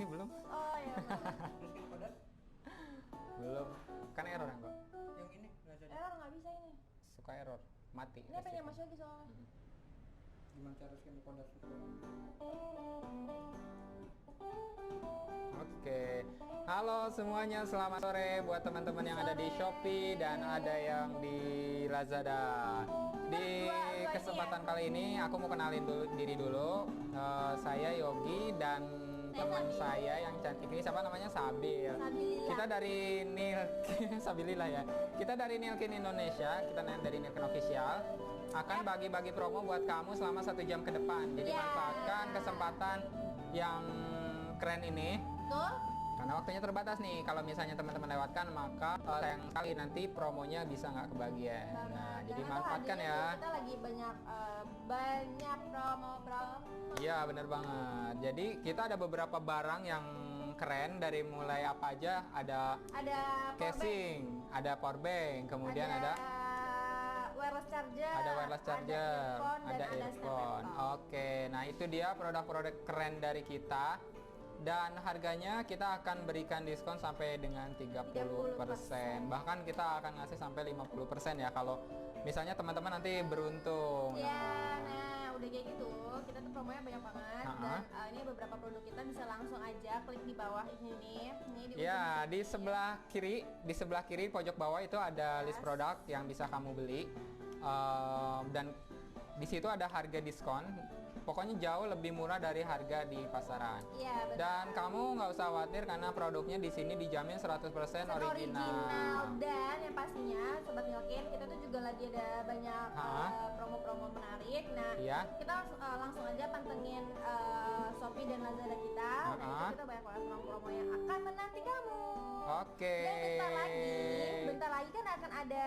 ini belum. Oh ya. Terus skin kodat Belum. Kan error ya kok. yang ini Lazada. Error nggak bisa ini. Suka error. Mati. Ini pengen Mas Yogi soalnya. Gimana cara skin kodat itu? Oke, halo semuanya, selamat sore buat teman-teman yang ada di Shopee dan ada yang di Lazada. Di kesempatan kali ini aku mau kenalin diri dulu. Saya Yogi dan teman saya yang cantik ini siapa namanya? Sabil. Sabilillah. Kita dari Sabilillah ya. Kita dari Nilkin Indonesia, kita dari Nilkin Official akan bagi-bagi promo buat kamu selama 1 jam ke depan. Jadi manfaatkan kesempatan yang keren ini. Tuh. Karena waktunya terbatas nih, kalau misalnya teman-teman lewatkan maka sayang sekali nanti promonya bisa nggak kebagian. Nah, jadi manfaatkan ya. Kita lagi banyak promo. Iya bener banget. Jadi kita ada beberapa barang yang keren dari mulai apa aja, ada casing, ada power bank, kemudian ada wireless charger, ada earphone. Oke, nah itu dia produk-produk keren dari kita. Dan harganya kita akan berikan diskon sampai dengan 30%. Bahkan kita akan ngasih sampai 50% ya kalau misalnya teman-teman nanti beruntung. Ya, nah udah kayak gitu, kita tuh promonya banyak banget. Dan ini beberapa produk kita bisa langsung aja klik di bawah ini nih. Ini di sebelah kiri pojok bawah itu ada list produk yang bisa kamu beli. Dan di situ ada harga diskon. Pokoknya jauh lebih murah dari harga di pasaran. Iya, benar. Dan kamu nggak usah khawatir karena produknya di sini dijamin 100% original. Dan yang pastinya Sobat Nilkin, kita tuh juga lagi ada banyak promo-promo menarik. Nah, kita langsung aja pantengin Shopee dan Lazada kita. Nah, itu kita banyak banget promo-promo yang akan menanti kamu. Oke. Dan bentar lagi kan akan ada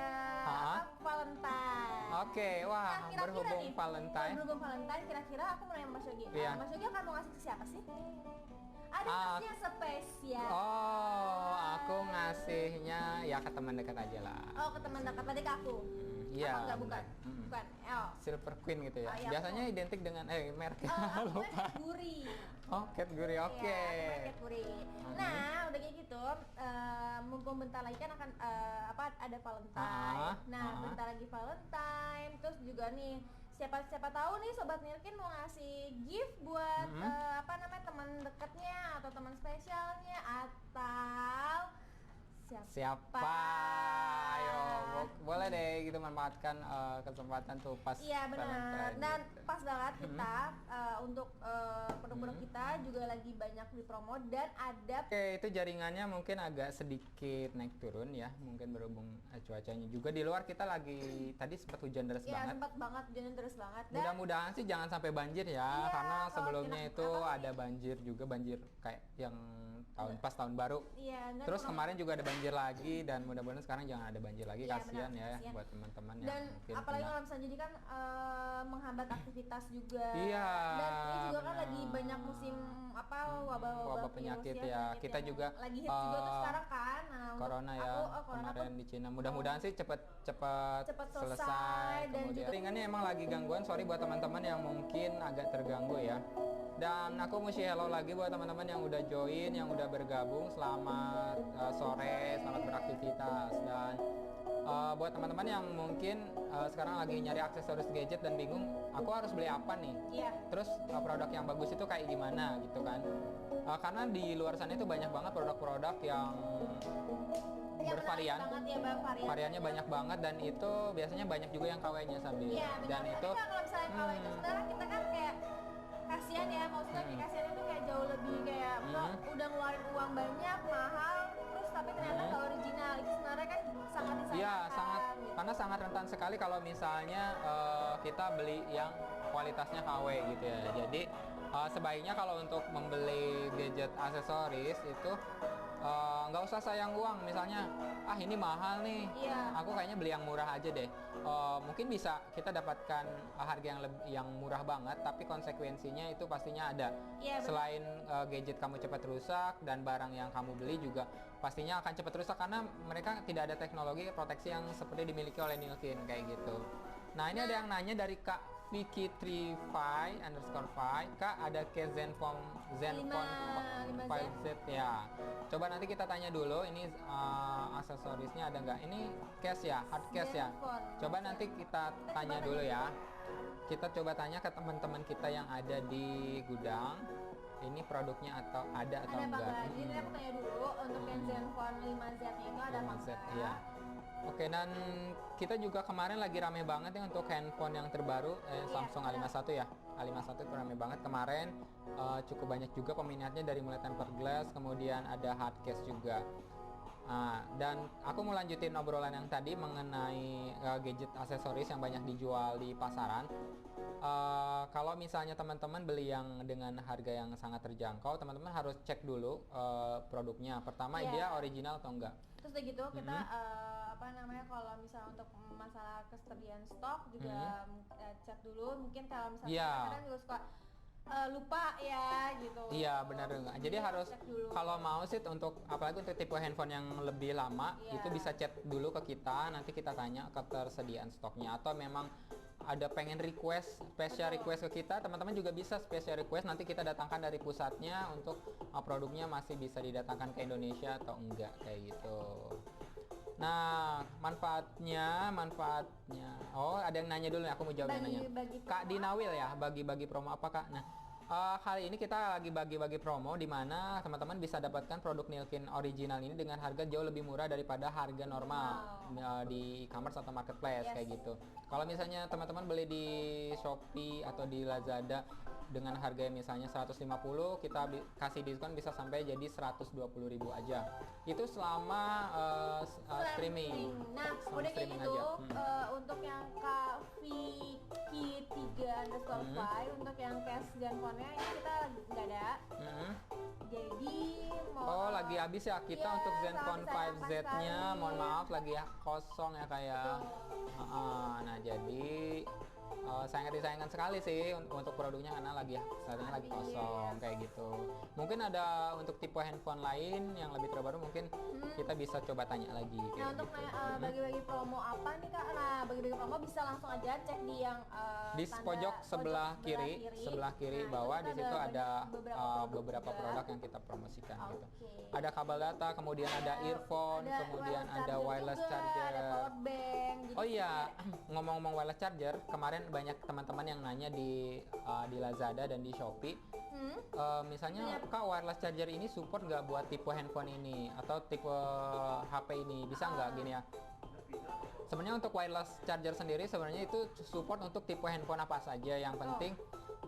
Valentine. Oke, wah, nah, berhubung Valentine, kira-kira aku mau nanya Mas Yogi. Mas Yogi akan mau ngasih ke siapa sih? Ada ngasihnya spesial. Oh, aku ngasihnya ya ke teman dekat aja lah. Oh, ke teman dekat, tadi ke aku. Iya. Enggak, bukan. Bukan. Silver Queen gitu ya. Biasanya identik dengan mereknya lupa. Cadbury. Oh, Cadbury. Oke. Iya, Cadbury. Nah, udah kayak gitu, mumpung bentar lagi kan akan ada Valentine. Nah, bentar lagi Valentine. Terus juga nih siapa tahu nih Sobat Nilkin mau ngasih gift buat teman dekatnya atau teman spesialnya atau siapa? Ayo, boleh deh gitu manfaatkan kesempatan tuh pas. Iya benar. Dan pas banget kita untuk produk-produk kita juga lagi banyak dipromo dan ada. Oke, itu jaringannya mungkin agak sedikit naik turun ya, mungkin berhubung cuacanya juga di luar kita lagi tadi sempat hujan deras banget. Iya, sempat banget hujan deras banget. Mudah-mudahan sih jangan sampai banjir ya, karena sebelumnya itu ada banjir juga, banjir kayak yang tahun baru. Iya. Terus kemarin juga ada banjir lagi dan mudah-mudahan sekarang jangan ada banjir lagi. Kasihan ya buat teman-teman yang dan apalagi kalau misalnya jadi kan menghambat aktivitas juga. Iya. Dan ini juga kan lagi banyak musim wabah penyakit ya. Kita juga lagi hit juga tuh sekarang kan. Corona ya. Kemarin di Cina. Mudah-mudahan sih cepat selesai. Dan juga ringannya emang lagi gangguan. Sorry buat teman-teman yang mungkin agak terganggu ya. Dan aku mesti hello lagi buat teman-teman yang udah join, yang udah bergabung. Selamat sore, selamat beraktivitas. Dan buat teman-teman yang mungkin sekarang lagi nyari aksesoris gadget dan bingung, aku harus beli apa nih? Terus produk yang bagus itu kayak gimana gitu kan? Karena di luar sana itu banyak banget produk-produk yang bervarian, variannya banyak banget dan itu biasanya banyak juga yang KW-nya Sabi. Dan itu kalau misalnya KW itu sekarang kita kan kayak kasihan ya, maksudnya kasihan itu kayak jauh lebih kayak udah ngeluarin uang banyak, mahal, terus tapi ternyata nggak original. Itu sebenarnya kan sangat disayangkan. Iya, sangat gitu. Karena sangat rentan sekali kalau misalnya kita beli yang kualitasnya KW gitu ya. Jadi sebaiknya kalau untuk membeli gadget aksesoris itu nggak usah sayang uang. Misalnya ini mahal nih, aku kayaknya beli yang murah aja deh. Mungkin bisa kita dapatkan harga yang murah banget, tapi konsekuensinya itu pastinya ada. Selain gadget kamu cepat rusak dan barang yang kamu beli juga pastinya akan cepat rusak karena mereka tidak ada teknologi proteksi yang seperti dimiliki oleh Nilkin kayak gitu. Nah, ini ada yang nanya dari Kak V SVK35_5. Kak, ada case Zenfone 5Z ya. Coba nanti kita tanya dulu ini aksesorisnya ada nggak? Ini case ya, hard case ya. Coba nanti kita tanya dulu ya. Kita coba tanya ke teman-teman kita yang ada di gudang. Ini produknya atau ada atau ada enggak? Jadi aku tanya dulu untuk yang Zenfone 5Z-nya itu ada apa 5Z, enggak? iya. Oke, dan kita juga kemarin lagi rame banget ya untuk handphone yang terbaru Samsung A51 ya. A51 itu rame banget kemarin, cukup banyak juga peminatnya dari mulai tempered glass, kemudian ada hard case juga. Dan aku mau lanjutin obrolan yang tadi mengenai gadget aksesoris yang banyak dijual di pasaran. Kalau misalnya teman-teman beli yang dengan harga yang sangat terjangkau, teman-teman harus cek dulu produknya. Pertama dia original atau enggak. Terus udah gitu kita apa namanya, kalau misalnya untuk masalah ketersediaan stok juga cek dulu. Mungkin kalau misalnya kadang juga suka lupa ya gitu. Iya benar. Jadi harus kalau mau sih untuk apalagi untuk tipe handphone yang lebih lama itu bisa chat dulu ke kita, nanti kita tanya ketersediaan stoknya, atau memang ada pengen special request ke kita, teman-teman juga bisa special request, nanti kita datangkan dari pusatnya untuk produknya masih bisa didatangkan ke Indonesia atau enggak kayak gitu. Nah, manfaatnya. Oh, ada yang nanya dulu nih, aku mau jawab yang nanya. Kak Dinawil ya, bagi-bagi promo apa Kak? Nah, hari ini kita lagi bagi-bagi promo di mana teman-teman bisa dapatkan produk Nilkin original ini dengan harga jauh lebih murah daripada harga normal di e-commerce atau marketplace kayak gitu. Kalau misalnya teman-teman beli di Shopee atau di Lazada dengan harga misalnya 150, kita kasih diskon bisa sampai jadi 120.000 aja. Itu selama streaming. Nah, udah kayak gitu untuk yang KVK3_5 untuk yang case Zenfone-nya ini kita nggak ada. Jadi lagi habis ya kita untuk Zenfone 5Z-nya. Mohon maaf lagi kosong ya kayak. Nah, jadi sayangkan sekali sih untuk produknya karena saat ini lagi kosong kayak gitu. Mungkin ada untuk tipe handphone lain yang lebih terbaru, mungkin kita bisa coba tanya lagi. Nah, untuk bagi-bagi promo apa nih Kak? Nah, bagi-bagi promo bisa langsung aja cek di yang di pojok sebelah kiri bawah, di situ ada beberapa produk yang kita promosikan gitu. Ada kabel data, kemudian ada earphone, kemudian ada wireless charger, ada power bank. Oh iya, ngomong-ngomong wireless charger, kemarin banyak teman-teman yang nanya di Lazada dan di Shopee. Misalnya Kak, wireless charger ini support nggak buat tipe handphone ini atau tipe HP ini, bisa nggak gini ya? Sebenarnya untuk wireless charger sendiri sebenarnya itu support untuk tipe handphone apa saja. Yang penting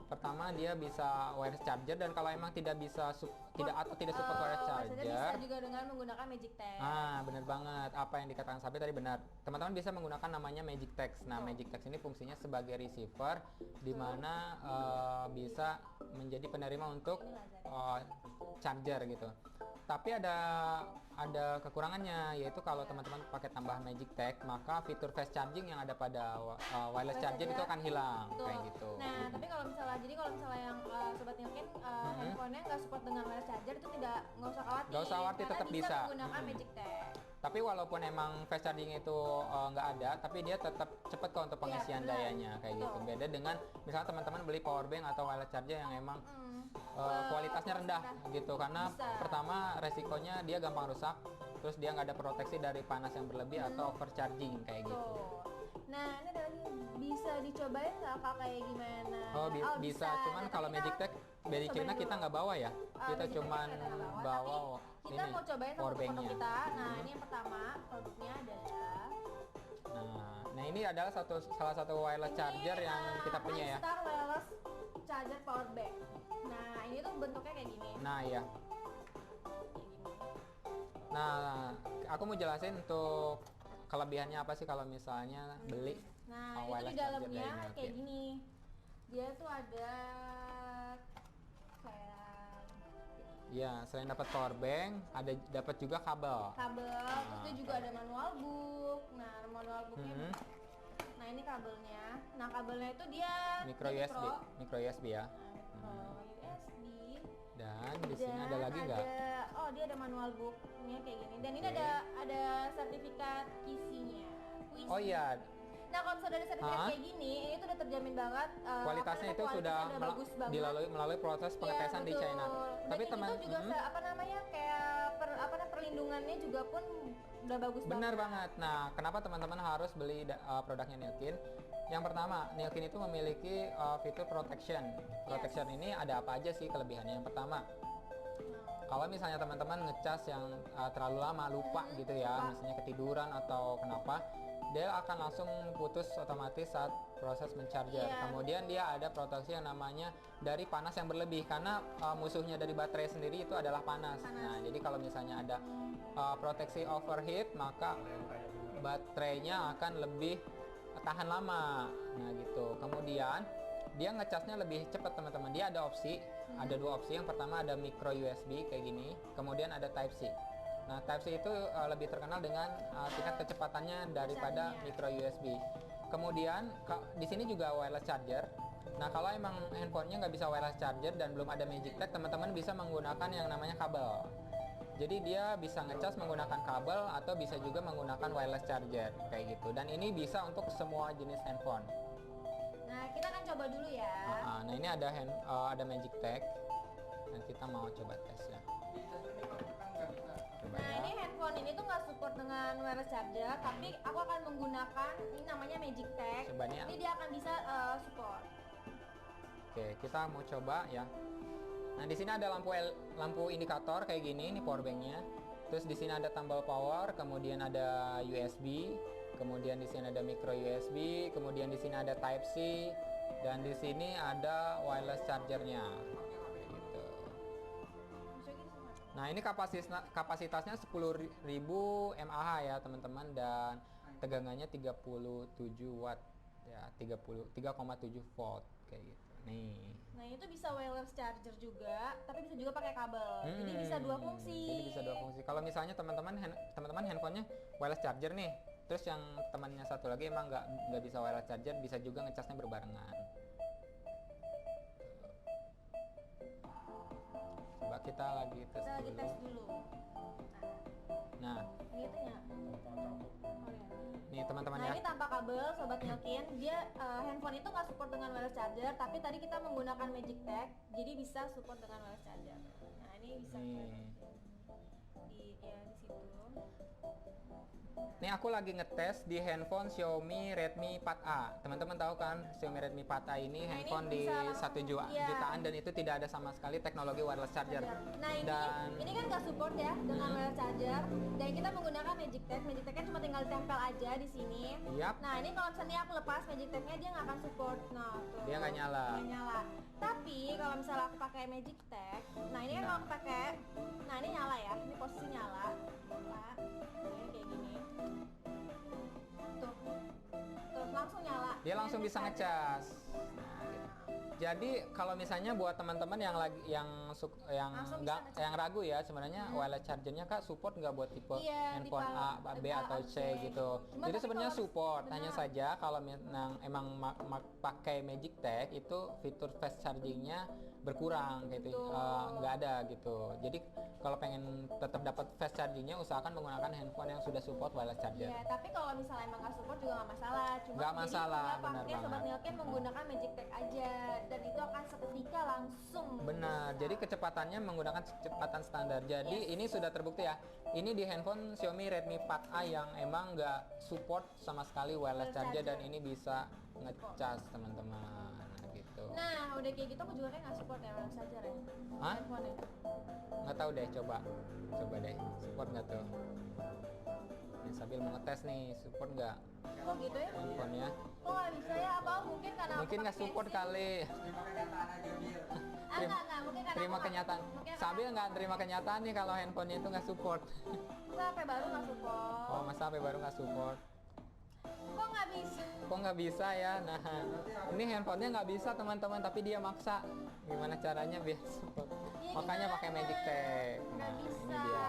pertama dia bisa wireless charger, dan kalau emang tidak support wireless charger bisa juga dengan menggunakan Magic Text. Benar banget apa yang dikatakan Sabi tadi benar. Teman-teman bisa menggunakan namanya Magic Text. Nah, Magic Text ini fungsinya sebagai receiver di mana bisa menjadi penerima untuk charger gitu. Tapi ada kekurangannya, yaitu kalau teman-teman pakai tambahan Magic Text, maka fitur fast charging yang ada pada wireless charger itu akan hilang. Kayak gitu. Nah, tapi kalau misalnya yang sobat Nilkin handphonenya nggak support dengan wireless charger, itu nggak usah khawatir. Nggak usah khawatir, tetap bisa menggunakan Magic Text. Tapi walaupun emang fast charging itu nggak ada, tapi dia tetap cepat kok untuk pengisian dayanya kayak gitu. Beda dengan misalnya teman-teman beli power bank atau wireless charger yang emang kualitasnya rendah gitu, karena pertama resikonya dia gampang rusak, terus dia nggak ada proteksi dari panas yang berlebih atau overcharging kayak gitu. Nah, ini ada lagi, bisa dicobain nggak Kak kayak gimana? Bisa, cuman kalau Magic Text kita nggak bawa ya, kita cuman bawa kita mau cobain sama produk kita. Nah, ini yang pertama produknya adalah Nah, ini adalah salah satu wireless charger yang kita punya ya. Star wireless charger power bank. Nah, ini tuh bentuknya kayak gini. Nah, iya. Nah, aku mau jelasin untuk kelebihannya apa sih kalau misalnya beli itu di dalamnya kayak gini. Dia tuh ada selain dapat power bank, dapat juga kabel. Terus dia juga ada manual book. Nah, manual booknya nah ini kabelnya. Nah, kabelnya itu dia micro USB ya. USB. Dan di sini ada lagi nggak? Dia ada manual booknya kayak gini. Dan ini ada sertifikat kisinya. Oh iya, Nah kalau misalnya dari sertifikat kayak gini, ini tuh udah terjamin banget kualitasnya itu sudah bagus banget. melalui proses pengetesan di China. Tapi teman itu juga apa namanya kayak perlindungannya juga pun udah bagus banget. Benar banget. Nah, kenapa teman-teman harus beli produknya Nilkin? Yang pertama, Nilkin itu memiliki fitur protection. Protection ini ada apa aja sih kelebihannya? Yang pertama, kalau misalnya teman-teman ngecas yang terlalu lama lupa gitu ya, misalnya ketiduran atau kenapa, dia akan langsung putus otomatis saat proses mencharger. Kemudian dia ada proteksi yang namanya dari panas yang berlebih, karena musuhnya dari baterai sendiri itu adalah panas. Nah, jadi kalau misalnya ada proteksi overheat, maka baterainya akan lebih tahan lama. Nah gitu. Kemudian dia ngecasnya lebih cepat teman-teman. Dia ada opsi, ada dua opsi. Yang pertama ada micro USB kayak gini, kemudian ada Type C. Nah, Type C itu lebih terkenal dengan tingkat kecepatannya daripada micro USB. Kemudian di sini juga wireless charger. Nah, kalau emang handphonenya nggak bisa wireless charger dan belum ada Magic Tag, teman-teman bisa menggunakan yang namanya kabel. Jadi dia bisa ngecas menggunakan kabel atau bisa juga menggunakan wireless charger kayak gitu. Dan ini bisa untuk semua jenis handphone. Nah, kita akan coba dulu ya. Nah, ini ada Magic Tag. Dan kita mau coba tes ya. Coba Nah, ya. ini handphone ini tuh nggak support dengan wireless charger, tapi aku akan menggunakan ini namanya Magic Tag. Coba nih ya. Ini dia akan bisa support. Oke, kita mau coba ya. Nah, di sini ada lampu indikator kayak gini, ini power banknya. Terus di sini ada tombol power, kemudian ada USB, kemudian di sini ada micro USB, kemudian di sini ada Type C, dan di sini ada wireless chargernya. Gitu. Nah, ini kapasitasnya 10.000 mAh ya teman-teman, dan tegangannya 37 watt ya, 3,7 volt kayak gitu. Nih. Nah, itu bisa wireless charger juga, tapi bisa juga pakai kabel. Jadi bisa dua fungsi. Jadi bisa dua fungsi. Kalau misalnya teman-teman handphonenya wireless charger nih, terus yang temannya satu lagi emang nggak bisa wireless charger, bisa juga ngecasnya berbarengan. Coba kita lagi tes Kita lagi dulu. tes dulu. Nah, Ini itunya. nih teman-teman Nah, ya. ini tanpa kabel, sobat Nilkin. Dia handphone itu nggak support dengan wireless charger, tapi tadi kita menggunakan Magic Tag, jadi bisa support dengan wireless charger. Nah, ini bisa Nih. di situ. Nih aku lagi ngetes di handphone Xiaomi Redmi 4A. Teman-teman tahu kan Xiaomi Redmi 4A ini Nah, handphone ini di bisa langsung- 1 iya. jutaan dan itu tidak ada sama sekali teknologi wireless charger. Nah, Dan ini kan nggak support ya dengan wireless charger, dan kita menggunakan Magic Tag. Magic Tagnya cuma tinggal ditempel aja di sini. Yap. Nah, ini kalau misalnya aku lepas Magic Tagnya, dia nggak akan support. Nah, tuh. Dia nggak nyala. Nggak nyala. Tapi kalau misalnya aku pakai Magic Tag, nah ini kan kalau aku pakai, nah ini nyala ya, ini posisi nyala. Nah, ini kayak gini. Tuh, terus langsung nyala. dia langsung bisa ngecas. Nah, gitu. Jadi kalau misalnya buat teman-teman yang Langsung bisa nggak ngecas. yang ragu ya sebenarnya wireless chargernya Kak support nggak buat tipe Iya, handphone tipe A, B atau C C. gitu. Cuma Jadi tapi sebenarnya kalau- support, benar. hanya saja kalau emang pakai Magic Tag itu fitur fast chargingnya berkurang gitu, Betul. nggak ada gitu. Jadi kalau pengen tetap dapat fast chargingnya usahakan menggunakan handphone yang sudah support wireless charger. Iya, tapi kalau misalnya emang nggak support juga nggak masalah. Cuma Nggak jadi masalah, nggak benar pakai Sobat banget. Nilkin menggunakan Magic Tag aja, dan itu akan seketika langsung. Benar, bisa. jadi kecepatannya menggunakan kecepatan standar. Jadi Yes. ini sudah terbukti ya. Ini di handphone Xiaomi Redmi 4A yang emang nggak support sama sekali wireless charger dan ini bisa ngecas teman-teman gitu. Nah, udah kayak gitu aku juga kayak nggak support ya wireless charger ya. Hah? Handphone ya. Nggak tahu deh, coba deh, support nggak tuh? Nih, sambil mau ngetes nih, support nggak Kok gitu ya? handphonenya? Kok nggak bisa ya? Apa mungkin karena aku Mungkin nggak pakai support SIM? kali. Terima kenyataan aja Bil. Enggak, mungkin karena Terima aku nggak- kenyataan. mungkin karena Sabil aku- nggak terima kenyataan nih kalau handphonenya itu nggak support. Masa HP baru nggak support? Oh, masa HP baru nggak support? Kok nggak bisa? Kok nggak bisa ya? Nah, ini handphonenya nggak bisa teman-teman, tapi dia maksa. Gimana caranya biar support? Ya, Makanya gimana? pakai Magic Tag. Nggak Nah, bisa. ini dia.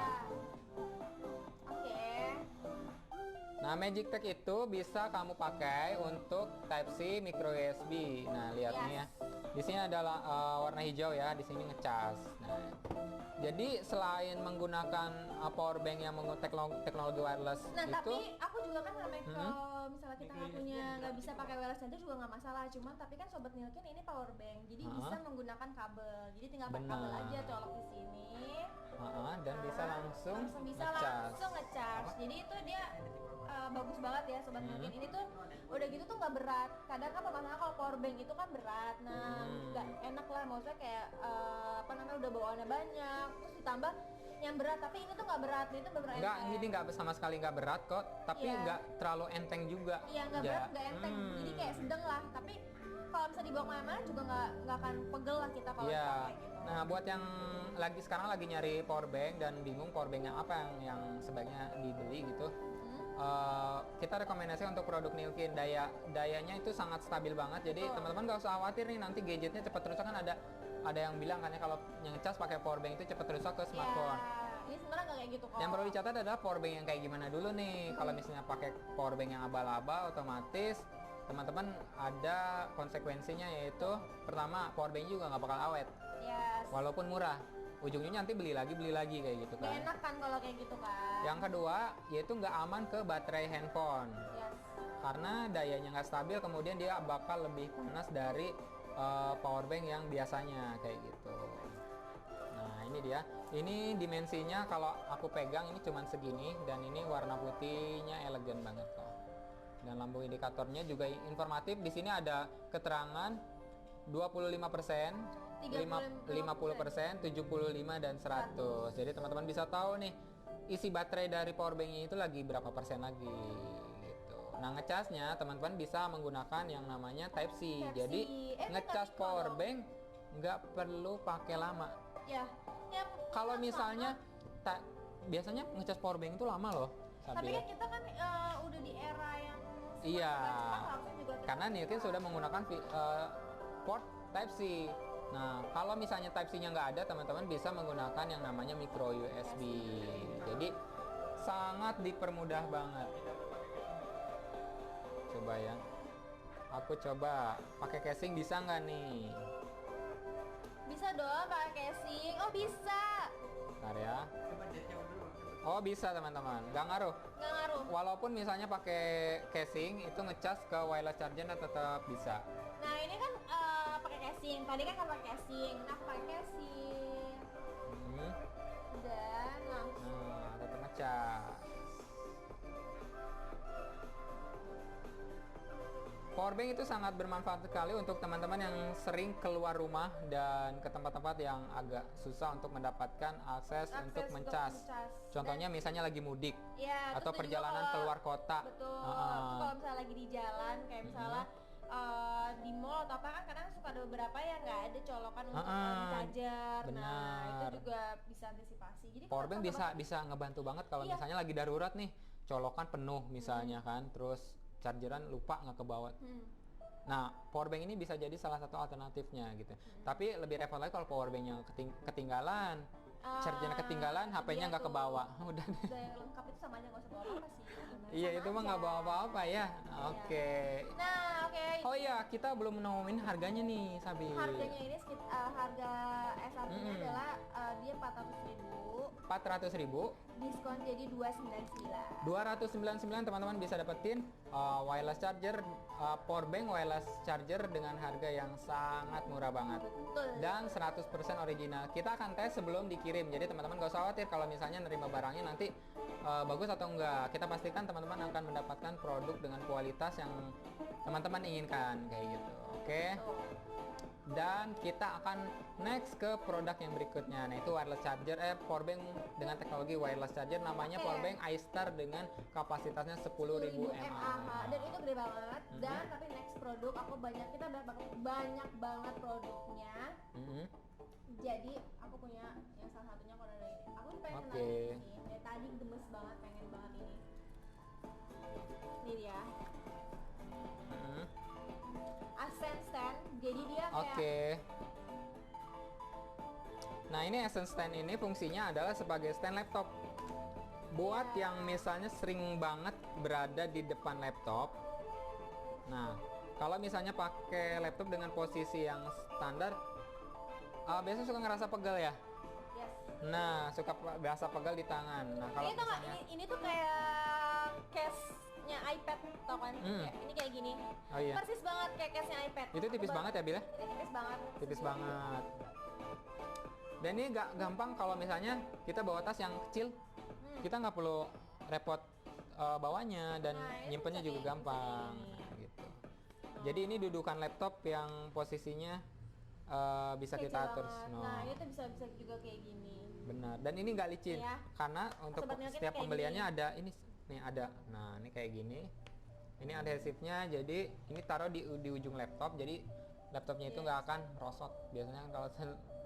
Oke. Nah, Nah, Magic Tech itu bisa kamu pakai untuk Type C micro USB. Nah, lihat nih ya. Di sini adalah warna hijau ya, di sini ngecas. Nah, jadi selain menggunakan power bank yang menggunakan teknologi wireless Nah, itu, tapi aku juga kan kalau misalnya kita nggak bisa pakai wireless charger juga nggak masalah. Cuman tapi kan sobat Nilkin ini power bank, jadi bisa menggunakan kabel. Jadi tinggal pakai kabel aja, colok di sini. dan bisa langsung langsung ngecas. Jadi itu dia bagus banget ya sobat Nilkin. Ini tuh udah gitu tuh nggak berat. Kadang kan permasalahan kalau power bank itu kan berat. Nah, nggak enak lah, maksudnya kayak udah bawaannya banyak, terus ditambah yang berat, tapi ini tuh nggak berat, itu bener-bener nggak, enteng. ini nggak sama sekali nggak berat kok, tapi nggak terlalu enteng juga. Iya, nggak berat, nggak enteng, jadi kayak sedang lah. Tapi kalau bisa dibawa kemana-mana juga nggak akan pegel lah kita kalau pakai gitu. Nah, buat yang sekarang lagi nyari power bank dan bingung power bank yang apa yang sebaiknya dibeli gitu, kita rekomendasi untuk produk Nilkin. Dayanya itu sangat stabil banget, jadi teman-teman nggak usah khawatir nih nanti gadgetnya cepat rusak. Kan ada yang bilang kan ya kalau yang ngecas pakai power bank itu cepat rusak ke smartphone. Ini sebenarnya nggak kayak gitu kok. Yang perlu dicatat adalah power bank yang kayak gimana dulu nih. Kalau misalnya pakai power bank yang abal-abal, otomatis teman-teman ada konsekuensinya, yaitu pertama power bank juga nggak bakal awet. Walaupun murah, ujungnya nanti beli lagi kayak gitu kan. Gak enak kan kalau kayak gitu kan. Yang kedua yaitu nggak aman ke baterai handphone. Karena dayanya nggak stabil, kemudian dia bakal lebih panas dari power bank yang biasanya kayak gitu. Nah, ini dia. Ini dimensinya kalau aku pegang ini cuman segini, dan ini warna putihnya elegan banget kok. Dan lampu indikatornya juga informatif. Di sini ada keterangan 25%, 50%, 75 dan 100. Jadi teman-teman bisa tahu nih isi baterai dari power bank itu lagi berapa persen lagi. Nah, ngecasnya teman-teman bisa menggunakan yang namanya Type C. Jadi ngecas power bank nggak perlu pakai lama. Kalau misalnya biasanya ngecas power bank itu lama loh. Tapi kan kita kan udah di era yang karena Nilkin sudah menggunakan port Type C. Nah, kalau misalnya Type C-nya nggak ada, teman-teman bisa menggunakan yang namanya micro USB. Jadi sangat dipermudah banget. Coba ya, aku coba pakai casing, bisa nggak nih? Bisa dong pakai casing. Oh, bisa. Bentar ya. Oh, bisa teman-teman, nggak ngaruh. Walaupun misalnya pakai casing itu ngecas ke wireless charger tetap bisa. Nah, ini kan pakai casing. Tadi kan nggak pakai casing. Nah, pakai casing. Dan langsung. Nah, tetap ngecas. Powerbank itu sangat bermanfaat sekali untuk teman-teman yang sering keluar rumah dan ke tempat-tempat yang agak susah untuk mendapatkan akses untuk mencas. Contohnya misalnya lagi mudik atau perjalanan keluar kota. Betul. Kalau misalnya lagi di jalan, kayak misalnya di mall atau apa, kan kadang suka ada beberapa yang nggak ada colokan untuk charger. Nah, itu juga bisa antisipasi. Jadi powerbank bisa ngebantu banget kalau misalnya lagi darurat nih, colokan penuh misalnya kan, terus chargeran lupa nggak kebawa. Nah, powerbank ini bisa jadi salah satu alternatifnya gitu. Tapi lebih repot lagi kalau powerbanknya ketinggalan, chargernya ketinggalan, HP-nya nggak kebawa. Udah deh. Yang lengkap itu sama aja, nggak usah bawa apa sih. Iya, itu mah nggak bawa apa-apa ya. Oke. Nah, oke. Oh iya, kita belum ngomongin harganya nih, Sabi. Harganya ini harga SRP-nya adalah dia 400.000. 400.000. Diskon jadi 299. 299 teman-teman bisa dapetin wireless charger, power bank wireless charger dengan harga yang sangat murah banget. Betul. Dan 100% original. Kita akan tes sebelum dikirim. Jadi teman-teman gak usah khawatir kalau misalnya nerima barangnya nanti bagus atau enggak. Kita pastikan teman-teman akan mendapatkan produk dengan kualitas yang teman-teman inginkan kayak gitu. Oke. Dan kita akan next ke produk yang berikutnya. Nah, itu wireless charger powerbank dengan teknologi wireless charger, namanya powerbank iStar dengan kapasitasnya 10.000 mAh. Dan itu gede banget. Dan tapi next produk kita banyak banget produknya. Jadi aku punya yang salah satunya kalau ada ini. Aku pengen kenalin ini. Dari tadi gemes banget, pengen banget ini. Ini dia. Ascend stand, jadi dia kayak Nah, ini Ascend stand ini fungsinya adalah sebagai stand laptop. Buat yang misalnya sering banget berada di depan laptop. Nah, kalau misalnya pakai laptop dengan posisi yang standar, biasanya suka ngerasa pegal ya. Yes. Nah, suka berasa pegal di tangan. Nah, kalau Ini tuh nggak, misalnya, ini tuh kayak case-nya iPad, tau kan? Ini kayak gini. Oh iya. Persis banget kayak case-nya iPad. Itu tipis banget ya, Bil? Ini tipis banget. Tipis banget. Dan ini gak gampang kalau misalnya kita bawa tas yang kecil, kita nggak perlu repot bawanya dan Nah, ini nyimpennya bisa juga kayak- gampang. bisa kayak gini. Gitu. Jadi ini dudukan laptop yang posisinya bisa Kecil kita atur. banget. No. Nah, itu bisa juga kayak gini. Benar. Dan ini nggak licin Iya. karena untuk Sobat Milkin setiap kayak pembeliannya gini. ada ini nih ada. Nah, ini kayak gini. Ini adhesifnya, jadi ini taruh di ujung laptop, jadi laptopnya itu Yes. nggak akan merosot. Biasanya kan kalau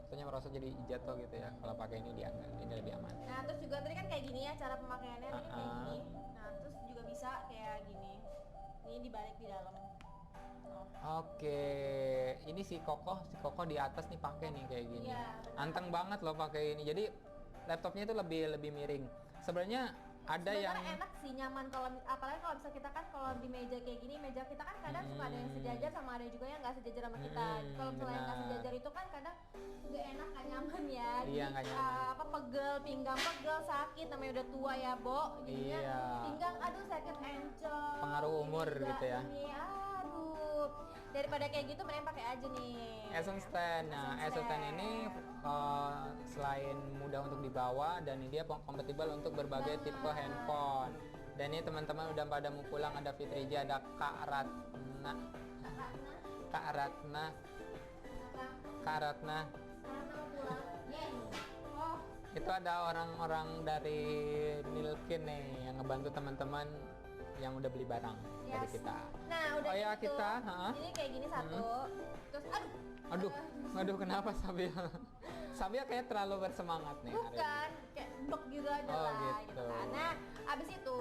misalnya merosot jadi jatuh gitu ya. Kalau pakai ini dia ini lebih aman. Nah, terus juga tadi kan kayak gini ya cara pemakaiannya, ini kayak Ah. gini. Nah, terus juga bisa kayak gini. Ini dibalik di dalam. Oh. Oke, ini si kokoh di atas nih pakai nih kayak gini. Iya, benar. Anteng banget loh pakai ini. Jadi laptopnya itu lebih miring. Sebenarnya ada yang Sebenarnya enak sih, nyaman kalau apalagi kalau bisa kita kan kalau di meja kayak gini, meja kita kan kadang suka ada yang sejajar sama ada juga yang nggak sejajar sama kita. Kalau misalnya yang nggak benar. sejajar itu kan kadang nggak enak, nggak nyaman ya. Iya, Jadi, nggak nyaman. apa pegel, pinggang pegel, sakit, namanya udah tua ya, Bo. Jadinya Iya. pinggang aduh sakit encok. Pengaruh umur Ini juga gitu ya. Ini, aduh. Daripada kayak gitu mending pakai aja nih. Essence Stand. Nah, Essence Stand ini selain mudah untuk dibawa dan dia kompatibel untuk berbagai tipe handphone. Dan ini teman-teman udah pada mau pulang, ada Fitrija, ada Kak Ratna, Kak Ratna, Kak Ratna. Oh, Itu ada orang-orang dari Milkin nih yang ngebantu teman-teman yang udah beli barang dari yes. kita. Nah, udah Oh ya, gitu. kita, ha? Ini kayak gini satu. Terus Aduh, kenapa Sabia? Sabia kayak terlalu bersemangat nih hari ini. bukan kayak blok gitu aja Oh, lah gitu. gitu kan. Nah, abis itu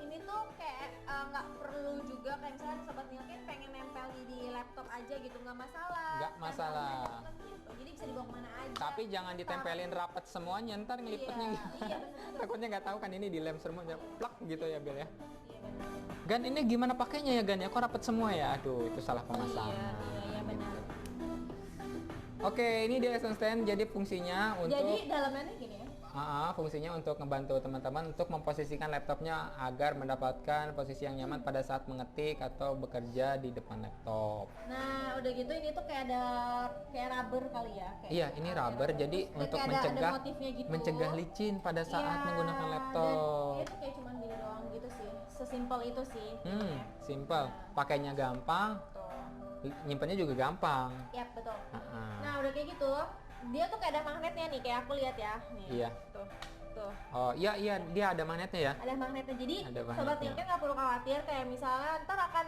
ini tuh kayak nggak perlu juga kayak misalnya sobat Milkin pengen nempel di laptop aja gitu, nggak masalah. Nggak masalah. Tempel gitu. Jadi bisa dibawa kemana aja. Tapi jangan ditempelin rapet semuanya, ntar ngelipetnya Iya, gitu. iya, bener. Takutnya nggak tahu kan ini dilem semuanya, plak gitu ya Bel ya. Iya benar. Gan ini gimana pakainya ya Gan ya? Kok rapet semua ya? Aduh, itu salah pemasangan. Iya benar. Oke, ini dia Essence Stand. Jadi fungsinya untuk Jadi dalamnya nih gini ya. fungsinya untuk membantu teman-teman untuk memposisikan laptopnya agar mendapatkan posisi yang nyaman pada saat mengetik atau bekerja di depan laptop. Nah, udah gitu ini tuh kayak ada kayak rubber kali ya. Kayak Iya, ini rubber jadi Terus untuk kayak mencegah ada motifnya gitu. mencegah licin pada saat Iya, menggunakan dan laptop. itu kayak cuman gini doang gitu sih. Sesimpel itu sih. Simple. Pakainya gampang, Tuh. nyimpennya juga gampang. Yap, betul. Ah. Nah, udah kayak gitu. Dia tuh kayak ada magnetnya nih, kayak aku lihat ya. Nih. Iya. Tuh. Tuh. Oh iya dia ada magnetnya ya. Ada magnetnya. Jadi Ada sobat magnetnya. Milkin nggak perlu khawatir kayak misalnya ntar akan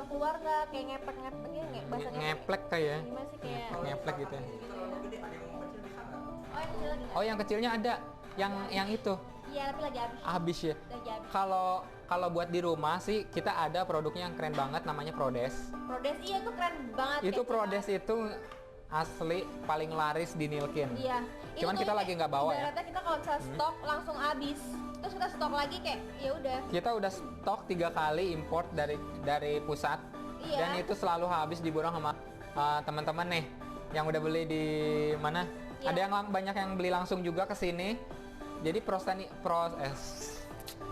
keluar nggak kayak ngepek-ngepek gitu, bahasanya Ngeplek kayak. gimana sih kayak Ngeplek gitu ya. Itu terlalu gede, ada yang mau kecil bisa nggak? oh yang kecil lagi nggak? Oh yang kecilnya ada, yang itu Iya tapi lagi habis. habis ya. Lagi habis. Kalau buat di rumah sih kita ada produknya yang keren banget namanya Prodes. Prodes iya tuh keren banget. Itu kayak Prodes itu asli paling laris di Nilkin. Iya. Cuman Itu kita tuh lagi nggak bawa ya. ibaratnya kita kalau bisa stok langsung habis. Terus kita stok lagi kayak ya udah. Kita udah stok 3 kali import dari pusat. Iya. Dan itu selalu habis diborong sama teman-teman nih yang udah beli di mana. Iya. Ada yang banyak yang beli langsung juga ke sini. Jadi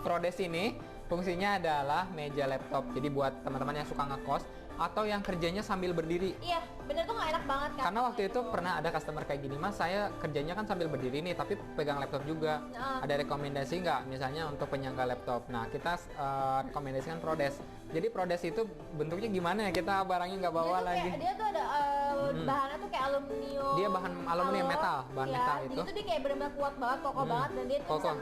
Prodes ini fungsinya adalah meja laptop. Jadi buat teman-teman yang suka ngekos atau yang kerjanya sambil berdiri. Iya, bener tuh nggak enak banget kan. Karena waktu itu pernah ada customer kayak gini, Mas, saya kerjanya kan sambil berdiri nih, tapi pegang laptop juga. Nah. Ada rekomendasi nggak, misalnya untuk penyangga laptop? Nah, kita rekomendasikan Prodes. Jadi Prodes itu bentuknya gimana ya? Kita barangnya nggak bawa lagi. Dia tuh ada bahannya tuh kayak aluminium. Dia bahan aluminium metal, bahan Iya, metal jadi itu. tuh dia kayak benar-benar kuat banget, kokoh banget dan dia tuh Kokoh.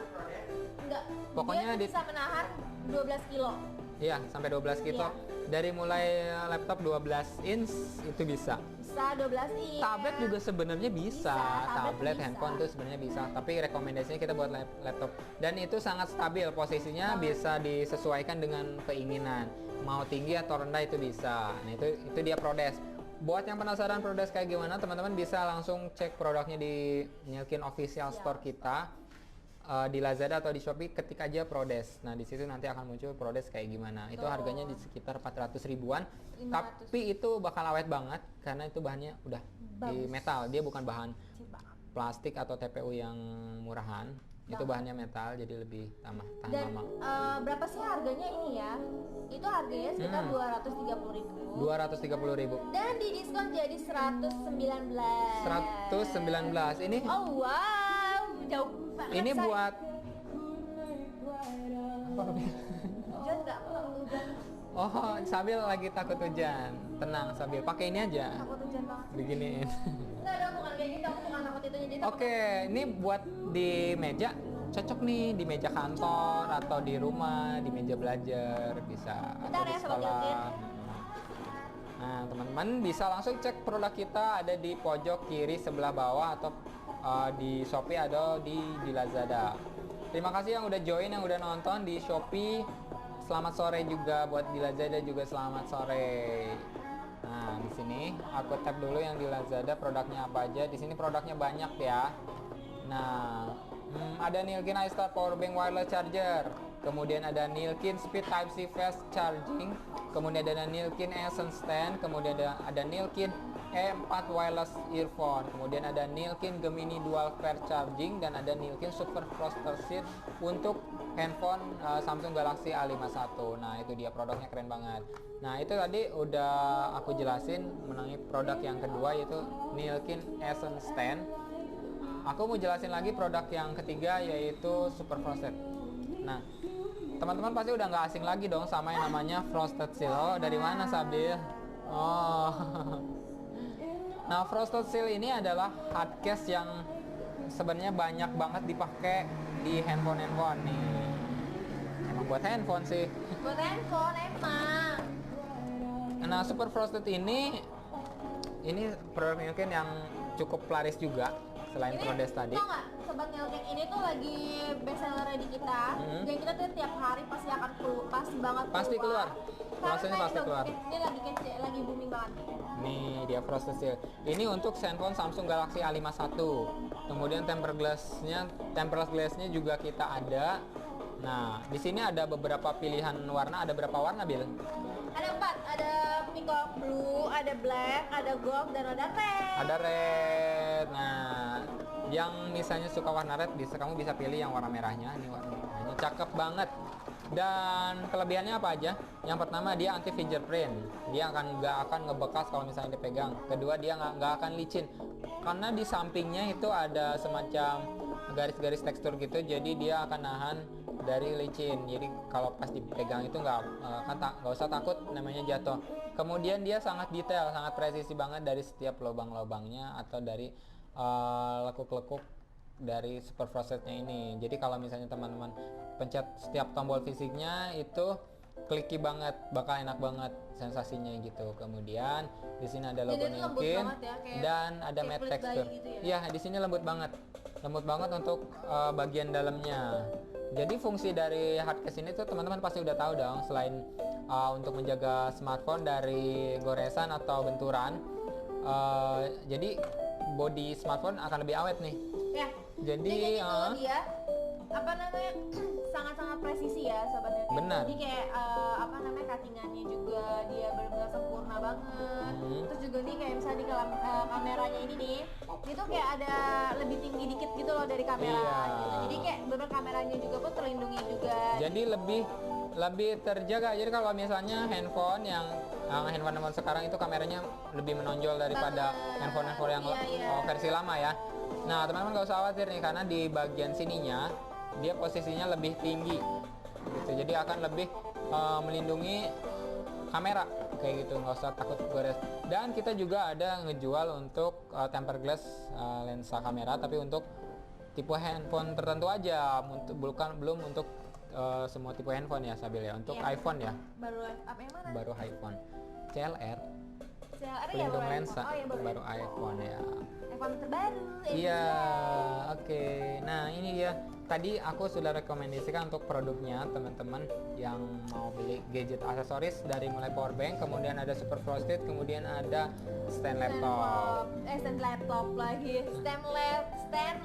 enggak, Pokoknya dia tuh bisa menahan 12 kilo. Iya, sampai 12 kilo. Iya. Dari mulai laptop 12 inch itu bisa. Bisa 12 inch. Tablet juga sebenarnya bisa. Bisa, tablet bisa. Handphone tuh sebenarnya bisa. Tapi rekomendasinya kita buat laptop. Dan itu sangat stabil posisinya, bisa disesuaikan dengan keinginan. Mau tinggi atau rendah itu bisa. Nah itu dia Prodes. Buat yang penasaran Prodes kayak gimana, teman-teman bisa langsung cek produknya di Nilkin Official Store kita. di Lazada atau di Shopee ketik aja Prodes. Nah, di situ nanti akan muncul Prodes kayak gimana. Itu harganya di sekitar 400 ribuan. 500. Tapi itu bakal awet banget karena itu bahannya udah di metal. Dia bukan bahan plastik atau TPU yang murahan. Itu bahannya metal jadi lebih tahan Dan lama. berapa sih harganya ini ya? Itu harganya sekitar 230 ribu. 230 ribu. Dan di diskon jadi 119. 119. Ini Oh wow, jauh banget. ini Say. buat apa? Hujan nggak hujan? Oh, sambil lagi takut hujan. Tenang, sambil pakai ini aja. Takut hujan banget. Beginiin. Enggak dong, bukan kayak gitu. Aku bukan takut itu jadi. Oke, ini buat di meja cocok nih di meja kantor atau di rumah, di meja belajar bisa Bentar atau di ya, Sobat sekolah. Yudin. Nah, teman-teman bisa langsung cek produk kita ada di pojok kiri sebelah bawah atau di Shopee atau di Lazada. Terima kasih yang udah join, yang udah nonton di Shopee. Selamat sore juga buat di Lazada juga selamat sore. Nah, di sini aku tap dulu yang di Lazada produknya apa aja. Di sini produknya banyak ya. Nah, ada Nilkin iStar Powerbank Wireless Charger. Kemudian ada Nilkin Speed Type-C Fast Charging. Kemudian ada Nilkin Essence Stand. Kemudian ada Nilkin E4 Wireless Earphone. Kemudian ada Nilkin Gemini Dual Pair Charging. Dan ada Nilkin Super Froster Seat untuk handphone Samsung Galaxy A51. Nah, itu dia produknya keren banget. Nah, itu tadi udah aku jelasin mengenai produk yang kedua yaitu Nilkin Essence Stand. Aku mau jelasin lagi produk yang ketiga yaitu Super Frosted. Nah, teman-teman pasti udah nggak asing lagi dong sama yang namanya Frosted Seal. Oh, dari mana Sabil? Oh. Nah, Frosted Seal ini adalah hardcase yang sebenarnya banyak banget dipakai di handphone nih. Emang buat handphone sih. Buat handphone emang. Nah, Super Frosted ini produk Nilkin yang cukup laris juga selain Ini Prodes tadi. tau nggak, Sobat Nilkin ini tuh lagi bestseller di kita. Dan kita tuh tiap hari pasti akan keluar. Pasti keluar. Maksudnya Karena pasti ini keluar. Ini lagi booming banget. Nih dia Frosted Seal. Ini untuk handphone Samsung Galaxy A51. Kemudian tempered glassnya juga kita ada. Nah, di sini ada beberapa pilihan warna. Ada berapa warna, Bil? Ada 4, ada peacock blue, ada black, ada gold, dan ada red. Ada red. Nah, yang misalnya suka warna red, kamu bisa pilih yang warna merahnya. Ini warna merahnya cakep banget. Dan kelebihannya apa aja? Yang pertama dia anti fingerprint. Dia nggak akan ngebekas kalau misalnya dipegang. Kedua dia nggak akan licin. Karena di sampingnya itu ada semacam garis-garis tekstur gitu. Jadi dia akan nahan dari licin. Jadi kalau pas dipegang itu nggak usah takut namanya jatuh. Kemudian dia sangat detail, sangat presisi banget dari setiap lubang-lubangnya atau dari lekuk-lekuk dari Super Frostednya ini. Jadi kalau misalnya teman-teman pencet setiap tombol fisiknya itu clicky banget, bakal enak banget sensasinya gitu. Kemudian di sini ada logo Nilkin dan ada matte texture. Iya, di sini lembut banget untuk bagian dalamnya. Jadi fungsi dari hardcase ini tuh teman-teman pasti udah tahu dong, selain untuk menjaga smartphone dari goresan atau benturan. Jadi body smartphone akan lebih awet nih. Ya. Jadi dia sangat-sangat presisi ya sobatnya. Benar. Jadi kayak cuttingannya juga dia benar-benar sempurna banget. Terus juga nih kayak misalnya di kameranya ini nih, itu kayak ada lebih tinggi dikit gitu loh dari kamera. Iya. Gitu. Jadi kayak bener kameranya juga pun terlindungi juga. Jadi lebih terjaga. Jadi kalau misalnya handphone sekarang itu kameranya lebih menonjol daripada handphone yang versi lama ya. Nah, teman-teman gak usah khawatir nih karena di bagian sininya dia posisinya lebih tinggi gitu. Jadi akan lebih melindungi kamera kayak gitu, nggak usah takut gores. Dan kita juga ada ngejual untuk tempered glass lensa kamera, tapi untuk tipe handphone tertentu aja, belum untuk semua tipe handphone ya Sabil ya. Untuk iPhone ya. Baru apa yang mana? Baru iPhone. CLR. Pelindung lensa. Baru iPhone ya. iPhone terbaru. Iya, oke. Nah, ini dia. tadi aku sudah rekomendasikan untuk produknya teman-teman yang mau beli gadget aksesoris dari mulai power bank, kemudian ada super frosted, kemudian ada stand laptop. Stand laptop lagi. Stand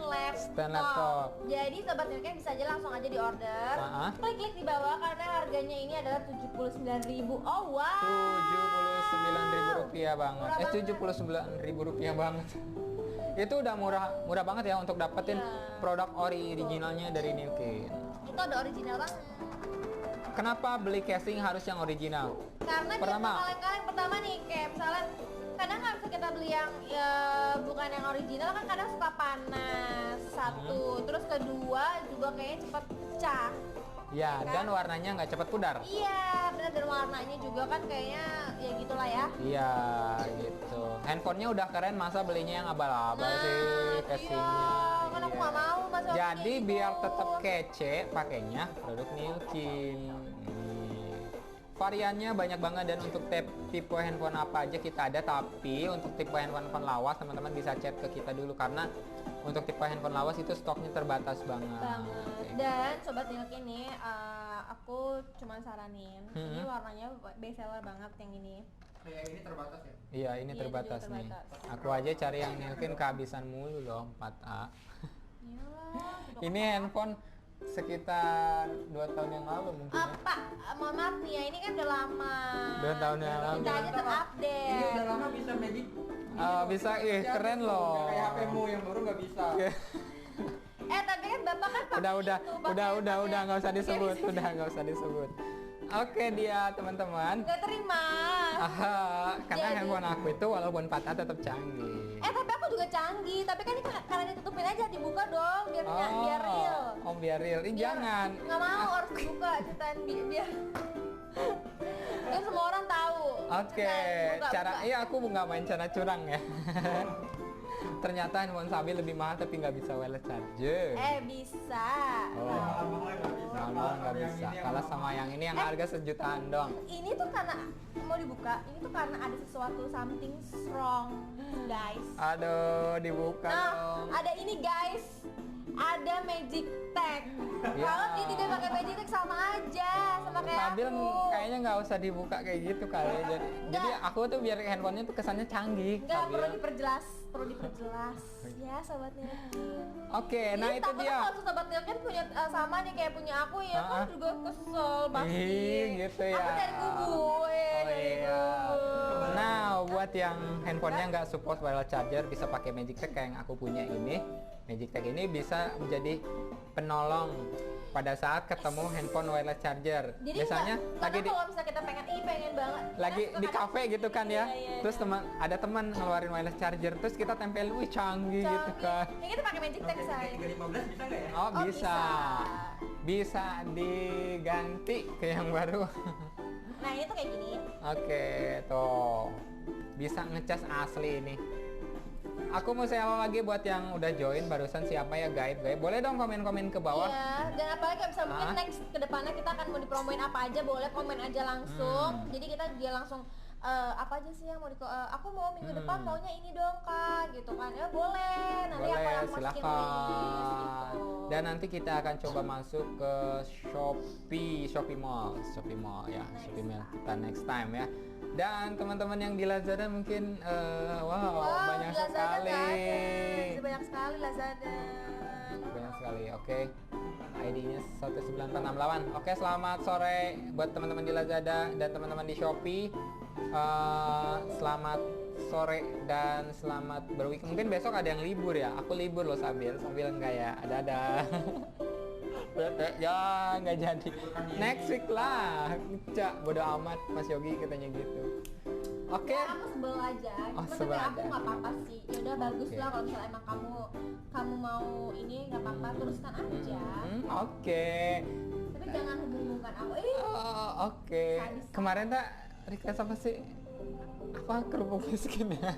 laptop. Jadi sobat Nilken bisa aja langsung aja di order. Klik di bawah karena harganya ini adalah 79.000. Oh wow. 79.000 rupiah banget. 79.000 rupiah banget. Itu udah murah banget ya untuk dapetin produk originalnya dari Nilken. Itu ada original banget. Kenapa beli casing harus yang original? Karena kaleng-kaleng pertama nih, kayak misalnya kadang nggak bisa kita beli yang bukan yang original kan kadang suka panas satu, terus kedua juga kayaknya cepat pecah. Ya, kan? Dan warnanya nggak cepat pudar. Iya, benar, dan warnanya juga kan kayaknya ya gitulah ya. Iya, gitu. Handphonenya udah keren, masa belinya yang abal-abal sih casingnya. Iya, kan aku nggak mau masa. Jadi gitu. biar tetap kece, pakainya produk Nilken. Variannya banyak banget dan untuk tipe handphone apa aja kita ada, tapi untuk tipe handphone lawas teman-teman bisa chat ke kita dulu karena untuk tipe handphone lawas itu stoknya terbatas banget. Dan sobat Nilken ini aku cuma saranin, ini warnanya best seller banget yang ini. Kayak ini terbatas ya? Iya, ini terbatas nih. Aku aja cari yang Nilken kehabisan mulu loh, 4A. Iyalah, ini handphone sekitar 2 tahun yang lalu mungkin. Pak, mohon maaf nih ya, ini kan udah lama. 2 tahun yang lalu. Kita aja terupdate. Ini udah lama bisa magic. Bisa, keren loh. Kayak HP-mu yang baru nggak bisa. Tapi kan bapak kan pakai udah nggak usah disebut, nggak usah disebut. Oke dia teman-teman. Gak terima. Karena handphone aku itu walaupun 4A tetap canggih. Tapi aku juga canggih, tapi kan ini karena ditutupin aja, dibuka dong biar real. Biar real. Jangan. Nggak mau, harus dibuka cetan biar semua orang tahu. Oke, aku nggak main cara curang ya. Ternyata handphone Sabi lebih mahal tapi nggak bisa wireless charger. Bisa. Mahal nggak bisa. Kalah sama yang ini yang harga sejutaan dong. Ini tuh karena mau dibuka, ini tuh karena ada sesuatu something wrong, guys. Aduh, dibuka dong. Ada ini guys. Ada magic tag. Kalau dia tidak pakai magic tag sama aja sama kayak Sabil aku. kayaknya nggak usah dibuka kayak gitu kali. Jadi aku tuh biar handphonenya tuh kesannya canggih. Nggak perlu diperjelas ya sobat Nilken. Oke, nah itu dia. Kalau sobat Nilken punya sama nih kayak punya aku ya, kan juga kesel pasti. Gitu ya. Aku dari kubu, Nah, buat yang handphonenya nggak support wireless charger bisa pakai magic tag kayak yang aku punya ini. Magic tag ini bisa menjadi penolong pada saat ketemu handphone wireless charger. Jadi biasanya lagi kalau misalnya kita pengen banget lagi di kafe gitu kan ya. Terus ada teman ngeluarin wireless charger, terus kita tempel, wih canggih gitu kan. Ya kita pakai magic tag saya. 315 bisa nggak ya? Oh, bisa. Bisa diganti ke yang baru. Nah, ini tuh kayak gini. Oke, tuh. Bisa ngecas asli ini. Aku mau share lagi buat yang udah join barusan siapa ya guys. Boleh dong komen-komen ke bawah. Iya, dan apalagi kalau bisa mungkin next ke depannya kita akan mau dipromoin apa aja, boleh komen aja langsung. Jadi kita dia langsung apa aja sih yang mau aku mau minggu depan maunya ini dong Kak, gitu kan. Ya boleh. Nanti aku yang masukin list gitu. Dan nanti kita akan coba masuk ke Shopee Mall ya, Shopee Mall kita next time ya. Dan teman-teman yang di Lazada mungkin banyak sekali. Banyak sekali Lazada. Banyak sekali. Oke. ID-nya 19468. Oke, selamat sore buat teman-teman di Lazada dan teman-teman di Shopee. Selamat sore dan selamat berweekend. Mungkin besok ada yang libur ya. Aku libur loh Sabil enggak ya? Ada. Ya nggak jadi. Next week lah. Cak, bodo amat Mas Yogi katanya gitu. Oke. Ya, aku sebel aja. Cuma aku nggak apa-apa sih. Ya udah bagus lah kalau misalnya emang kamu mau ini nggak apa-apa, teruskan aja. Oke. Tapi jangan hubung-hubungkan aku. Oke. Kemarin tak request apa sih? Apa kerupuk miskin ya?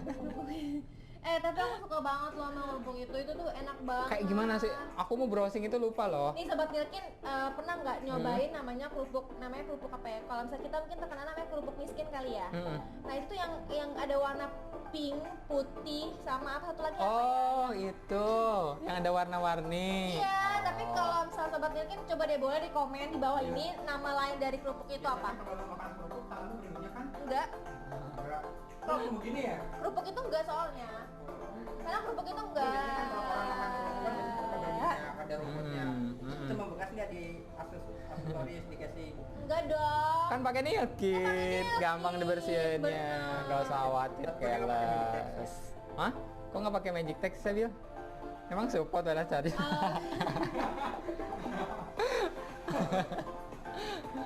Tapi aku suka banget loh sama kerupuk itu tuh enak banget. Kayak gimana sih? Aku mau browsing itu lupa loh. Nih sobat Nilkin, pernah nggak nyobain namanya kerupuk apa ya? Kalau misalnya kita mungkin terkenal namanya kerupuk miskin kali ya. Nah itu yang ada warna pink, putih, sama apa satu lagi apa ya? Oh itu, yang ada warna-warni. Iya, tapi kalau misalnya sobat Nilkin coba deh boleh di komen di bawah ini nama lain dari kerupuk itu apa? Kalau makan kerupuk tangan lu melindungi kan? Enggak, Enggak. Kalau begini ya? kerupuk itu enggak soalnya. Karena kerupuk itu enggak. Biasanya kan kalau orang makan kerupuk kan biasanya ada rumputnya. Hmm. Cuma bekas nggak di aksesoris dikasih. Enggak dong. Kan pakai Nilkin, Nilkin, gampang dibersihinnya, bener. nggak usah khawatir Tapi nggak pakai Magic Text. keles. Hah? Kok nggak pakai Magic Text ya, Bil? Emang support lah cari.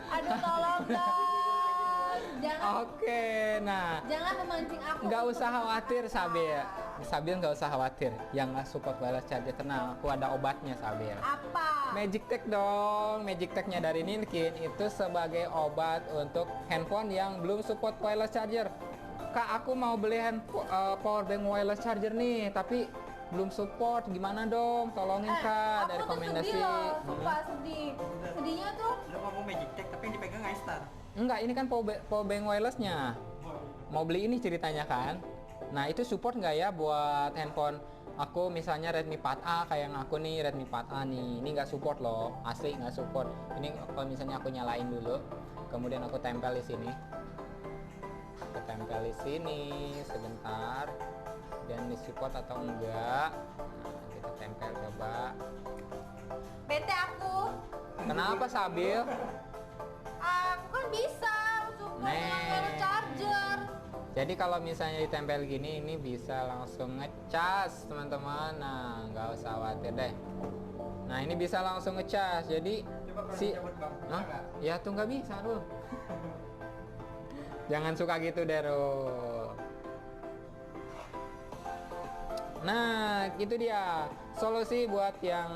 Aduh tolong dong. Oke, nah Jangan memancing aku. nggak usah khawatir Sabil. Sabil nggak usah khawatir. Yang nggak support wireless charger tenang, aku ada obatnya Sabil. Apa? Magic Tech dong. Magic Tech-nya dari Nilkin itu sebagai obat untuk handphone yang belum support wireless charger. Kak, aku mau beli power bank wireless charger nih, tapi belum support. Gimana dong? Tolongin Kak dari Aku tuh rekomendasi. sedih loh, sumpah sedih. Sedihnya tuh Udah ngomong Magic Tech tapi yang dipegang iStar. Enggak, ini kan power bank wireless-nya. Mau beli ini ceritanya kan. Nah, itu support nggak ya buat handphone aku misalnya Redmi 4A kayak yang aku nih Redmi 4A nih. Ini nggak support loh, asli nggak support. Ini kalau misalnya aku nyalain dulu, kemudian aku tempel di sini. Aku tempel di sini sebentar. Dan disupport atau enggak? Nah, kita tempel coba. bete aku. Kenapa Sabil? Aku kan bisa support dengan charger. Jadi kalau misalnya ditempel gini, ini bisa langsung ngecas teman-teman. Nah, nggak usah khawatir deh. Nah, ini bisa langsung ngecas. Jadi Coba kalau si, dicabut, Bang. Bisa Hah? nggak? Ya tuh nggak bisa tuh. Jangan suka gitu deh, Ro. Nah, itu dia solusi buat yang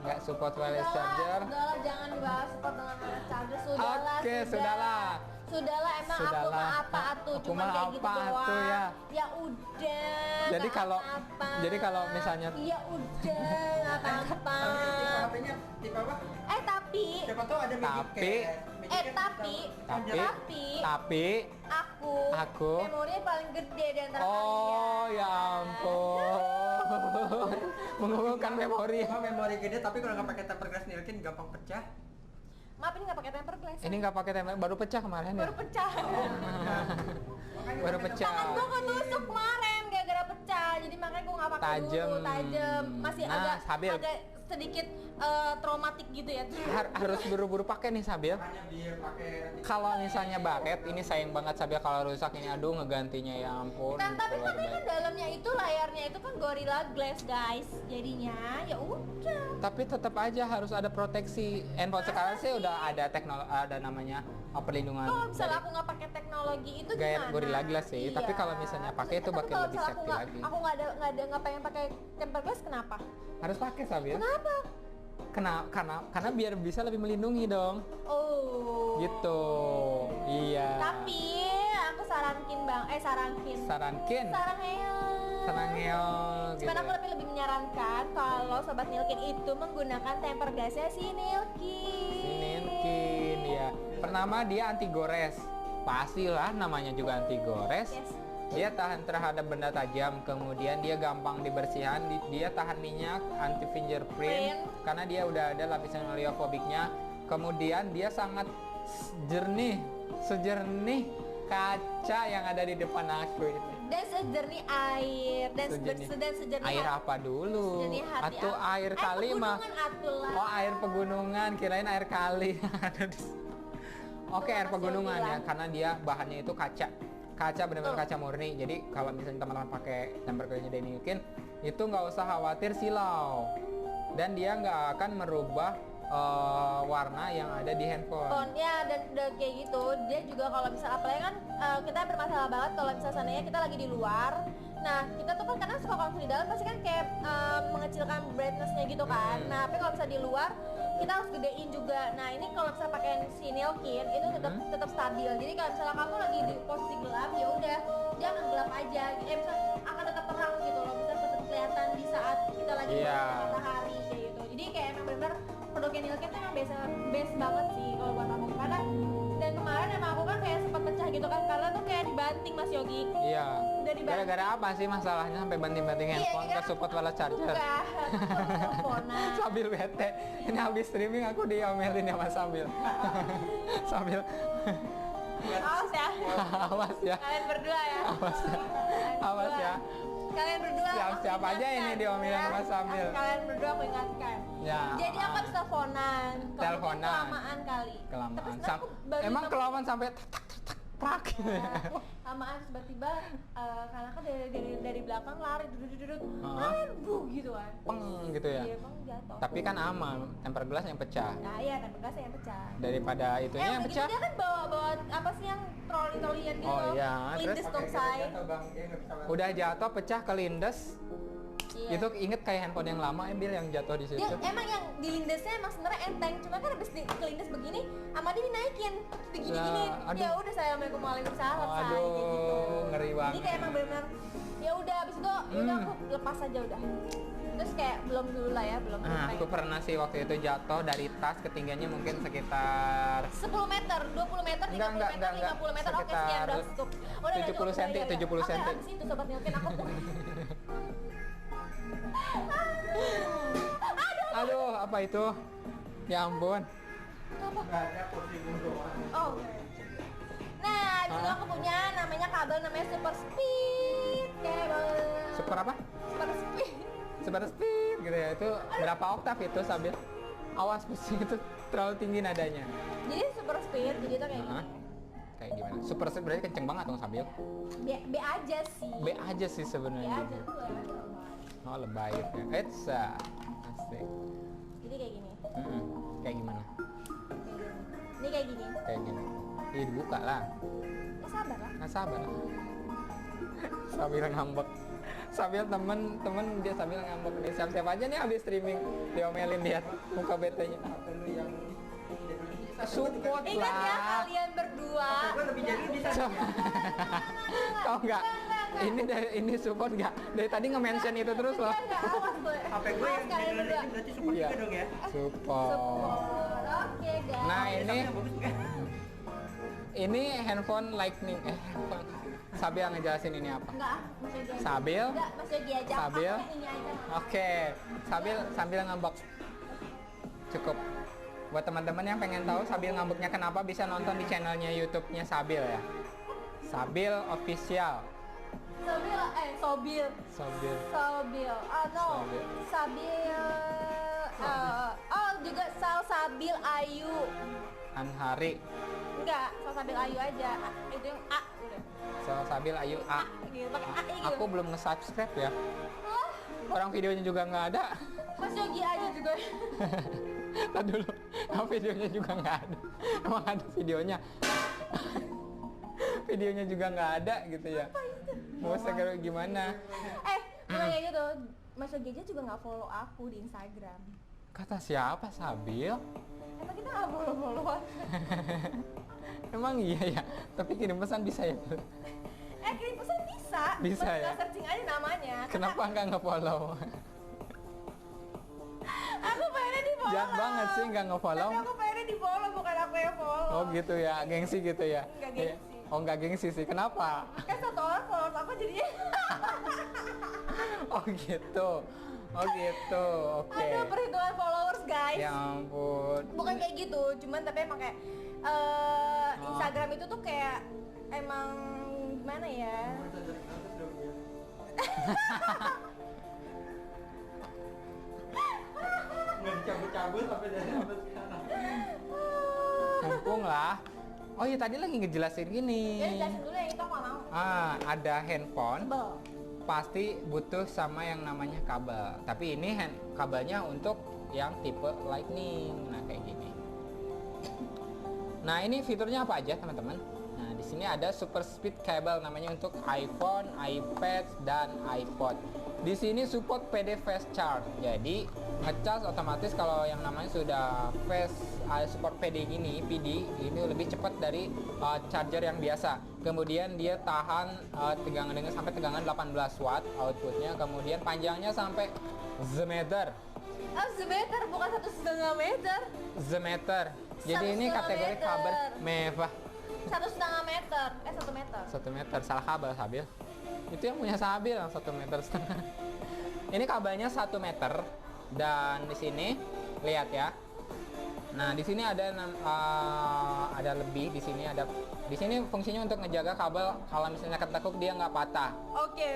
nggak support wireless charger. Sudahlah, jangan dibahas support dengan wireless charger. Sudahlah, Oke, sudahlah. Sudahlah, emang aku Sudahlah. mah apa atuh, Aku cuma mah kayak gitu apa doang. atuh ya. Ya udah. Jadi nggak kalau- apa-apa. jadi kalau misalnya- Ya udah, nggak apa-apa. Tipe HP-nya tipe apa? Tapi Siapa tahu ada Magic Tapi- Cat. Magic Cat tapi aku Aku- memorinya paling gede di antara oh kalian. ya ampun. Mengumpulkan memori. Cuma memori gede tapi kalau nggak pakai tempered glass Nilkin gampang pecah. Maaf, ini nggak pakai tempered glass. Ini nggak pakai tempel, baru pecah kemarin ya. baru pecah. Makanya Baru pakai pecah. Tangan gua ketusuk kemarin gara-gara pecah, jadi makanya gua nggak pakai Tajem. dulu. Tajem, masih Nah, Sabil. agak sedikit traumatik gitu ya. Harus buru-buru pakai nih Sabil. Makanya biar pakai Kalau misalnya baret, ini sayang banget Sabil kalau rusak ini. Aduh ngegantinya ya ampun. Kan tapi keluar kan baik. dalamnya itu layarnya itu kan Gorilla Glass guys. Jadinya ya udah. Tapi tetap aja harus ada proteksi. Handphone sekarang sih udah ada teknologi, ada namanya perlindungan. Kalau misalnya dari aku nggak pakai teknologi itu gaya gimana? Gorilla Glass sih. Tapi kalau misalnya pakai itu Tapi bakal kalau lebih misalnya safety lagi. Aku nggak pengen pakai tempered glass, kenapa? Harus pakai Sabil. Kenapa? Karena biar bisa lebih melindungi dong. Oh. Gitu. Iya. Tapi aku sarankin Sarankin. Sarangheon. Sarangheon. Cuman aku lebih menyarankan kalau sobat Nilkin itu menggunakan tempered glassnya si Nilkin. Nilkin ya. Pertama dia anti gores. Pastilah namanya juga anti gores. Yes. Dia tahan terhadap benda tajam, kemudian dia gampang dibersihkan, dia tahan minyak, anti fingerprint karena dia udah ada lapisan oleofobiknya. Kemudian dia sangat sejernih kaca yang ada di depan aku ini. Dan sejernih air dan sejernih Air apa dulu? sejernih hati Atau aku. air kali mah? pegunungan atulah. Oh, air pegunungan, kirain air kali. Oke, air Masih pegunungan ya, bilang. karena dia bahannya itu kaca. Kaca benar-benar kaca murni. Jadi kalau misalnya teman-teman pakai tempered glass-nya dari Nilkin, itu nggak usah khawatir silau. Dan dia nggak akan merubah warna yang ada di handphone. Ya dan kayak gitu dia juga kalau misal apalagi kan kita bermasalah banget kalau misalnya seandainya kita lagi di luar. Nah kita tuh kan kadang suka kalau di dalam pasti kan kayak mengecilkan brightness-nya gitu kan. Nah tapi kalau misalnya di luar kita harus gedein juga. Nah ini kalau misalnya pakai si Nilkin itu tetap stabil. Jadi kalau misalnya kamu lagi di posisi gelap ya udah dia akan gelap aja. Misalnya akan tetap terang lagi Iya. matahari kayak gitu. Jadi kayak emang benar produknya Nilkit tuh emang best banget sih kalau buat aku. Karena dan kemarin emang aku kan kayak sempat pecah gitu kan karena tuh kayak dibanting Mas Yogi. Iya. Udah dibanting. Gara-gara apa sih masalahnya sampai banting-banting handphone Iya, ke support wala charger? Bukan, teleponan. Sambil bete. Ini habis streaming aku diomelin ya Mas Sambil. Sambil Awas ya. awas ya. Kalian berdua ya. Awas ya. Kalian Awas berdua. ya. Kalian berdua. Siap-siap aku aja ini ingatkan, diomelin ya. sama Sambil. Kalian berdua aku ingatkan. Ya. Jadi aku habis teleponan. Kamu tuh Teleponan. Kelamaan kali. Kelamaan. Tapi setelah aku baru Emang lima- kelamaan sampai tak tak tak tak tak gitu ya? Lamaan terus tiba-tiba karena kan dari belakang lari duduk Heeh. main bu gitu kan. Peng gitu ya. Iya, emang jatuh. Tapi kan aman, temper gelas yang pecah. Nah iya, tempat gelasnya yang pecah. Daripada itunya yang udah gitu pecah. dia kan bawa apa sih yang troli-trolian gitu. Oh, iya. Lindes Terus? dong say. Udah jatuh pecah kelindes. Iya. Itu inget kayak handphone yang lama Bil yang jatuh di situ. Dia emang yang di lindesnya emang sebenarnya enteng, cuma kan habis kelindes begini, sama dia dinaikin begini-gini. Lah, aduh. Ya udah Assalamualaikum waalaikumsalam say, Aduh, kayak gitu. ngeri banget. Jadi kayak emang benar ya udah habis itu ya udah aku lepas aja udah. Terus kayak belum dulu lah ya, belum Nah, aku kayak pernah sih waktu itu jatuh dari tas, ketinggiannya mungkin sekitar 10 meter, 20 meter, 30 Enggak, meter, 50 meter, oke sekitar sekian udah cukup. Udah 70 cm, 70 cm. Oke, abis itu sobat Nilkin aku Aduh, apa itu? Ya ampun. Nggak ada kursi gundukan. Oh. Nah, abis itu Hah? aku punya namanya kabel namanya Super Speed Cable. Super apa? Super Speed. Super speed gitu ya. Itu berapa oktav itu Sambil? Awas pusing itu terlalu tinggi nadanya. Jadi Super Speed jadi tuh kayak Hah? gini. Kayak gimana? Super speed berarti kenceng banget dong Sambil. B aja sih. B aja sih B sebenarnya. aja tuh ya. Oh, lebay ya. Etsa. Asik. Jadi kayak gini. Kayak gimana? Kayak gini. Ini kayak gini. Kayak gini. Ih, dibuka lah. Ya sabar lah. Nggak sabar lah. Sambil ngambek. Sambil temen dia sambil ngambek nih. Siap-siap aja nih habis streaming. Diomelin lihat muka betenya. Dulu yang Support Ingat ya lah. kalian berdua. gue lebih jadi bisa. Tahu nggak? Ini support nggak? Dari tadi nge-mention itu terus loh. Enggak, awas gue. HP gue yang kalian judulnya berdua. ini berarti support Iya. juga dong ya. Support. Support. Oke, guys. Nah, ini Yang bagus juga. ini handphone Lightning. Handphone. Sabil ngejelasin ini apa? Enggak, Mas Yogi aja. Sabil? Enggak, Mas Yogi aja. Sabil? Aku yang ini aja. Oke, sambil ngambek. Cukup. Buat teman-teman yang pengen tahu Sabil ngambeknya kenapa, bisa nonton di channelnya YouTube-nya Sabil ya. Sabil Official. Sobil. Sabil. Sobil. Oh no. Sobil. Sabil. Oh juga Sabil Ayu. Anhari. Enggak, Sabil Ayu aja. Itu yang A udah. Sabil Ayu A. Gitu, pakai A gitu. Aku belum nge-subscribe ya. Wah, Orang videonya juga nggak ada. Mas Yogi aja juga. Tadi dulu, videonya juga nggak ada. Emang ada videonya? Videonya juga nggak ada gitu ya. Mau segera gimana? Bukan kayak gitu. Mas Yogi aja juga nggak follow aku di Instagram. Kata siapa Sabil? Emang kita nggak follow-followan? Emang iya ya. Tapi kirim pesan bisa ya? Kirim pesan bisa. Bisa Cuma ya? tinggal searching aja namanya. Kenapa nggak nge-follow? Aku pengennya di follow. Jahat banget sih nggak nge-follow. Tapi aku pengennya di follow, bukan aku yang follow. Oh gitu ya, gengsi gitu ya? Nggak gengsi. Oh nggak gengsi sih, kenapa? Kan satu orang followers aku jadinya. Oh gitu, oh gitu, oke. Aduh, perhitungan followers guys. Ya ampun. Bukan kayak gitu, cuman tapi emang kayak Instagram itu tuh kayak emang gimana ya? Nggak dicabut-cabut sampai sekarang. Mumpung lah. Oh iya tadi lagi ngejelasin gini. Jadi jelasin dulu yang itu aku nggak mau. Ada handphone. Sebel. Pasti butuh sama yang namanya kabel. Tapi ini kabelnya untuk yang tipe Lightning. Nah kayak gini. Nah ini fiturnya apa aja teman-teman? Nah di Di sini ada super speed cable namanya untuk iPhone, iPad, dan iPod. Di sini support PD fast charge. Jadi ngecas otomatis kalau yang namanya sudah fast support PD PD ini lebih cepat dari charger yang biasa. Kemudian dia tahan tegangan dengan sampai tegangan 18 watt outputnya. Kemudian panjangnya sampai semeter. Oh, semeter bukan 1,5 meter. Semeter. Jadi ini 1,5 kategori meter. kabel mewah. 1,5 meter. 1 meter. 1 meter, salah kabel Sabil. Itu yang punya Sabil yang 1 meter setengah. Ini kabelnya 1 meter dan di sini lihat ya. Nah, di sini ada lebih, di sini fungsinya untuk ngejaga kabel kalau misalnya ketekuk dia nggak patah. Oke.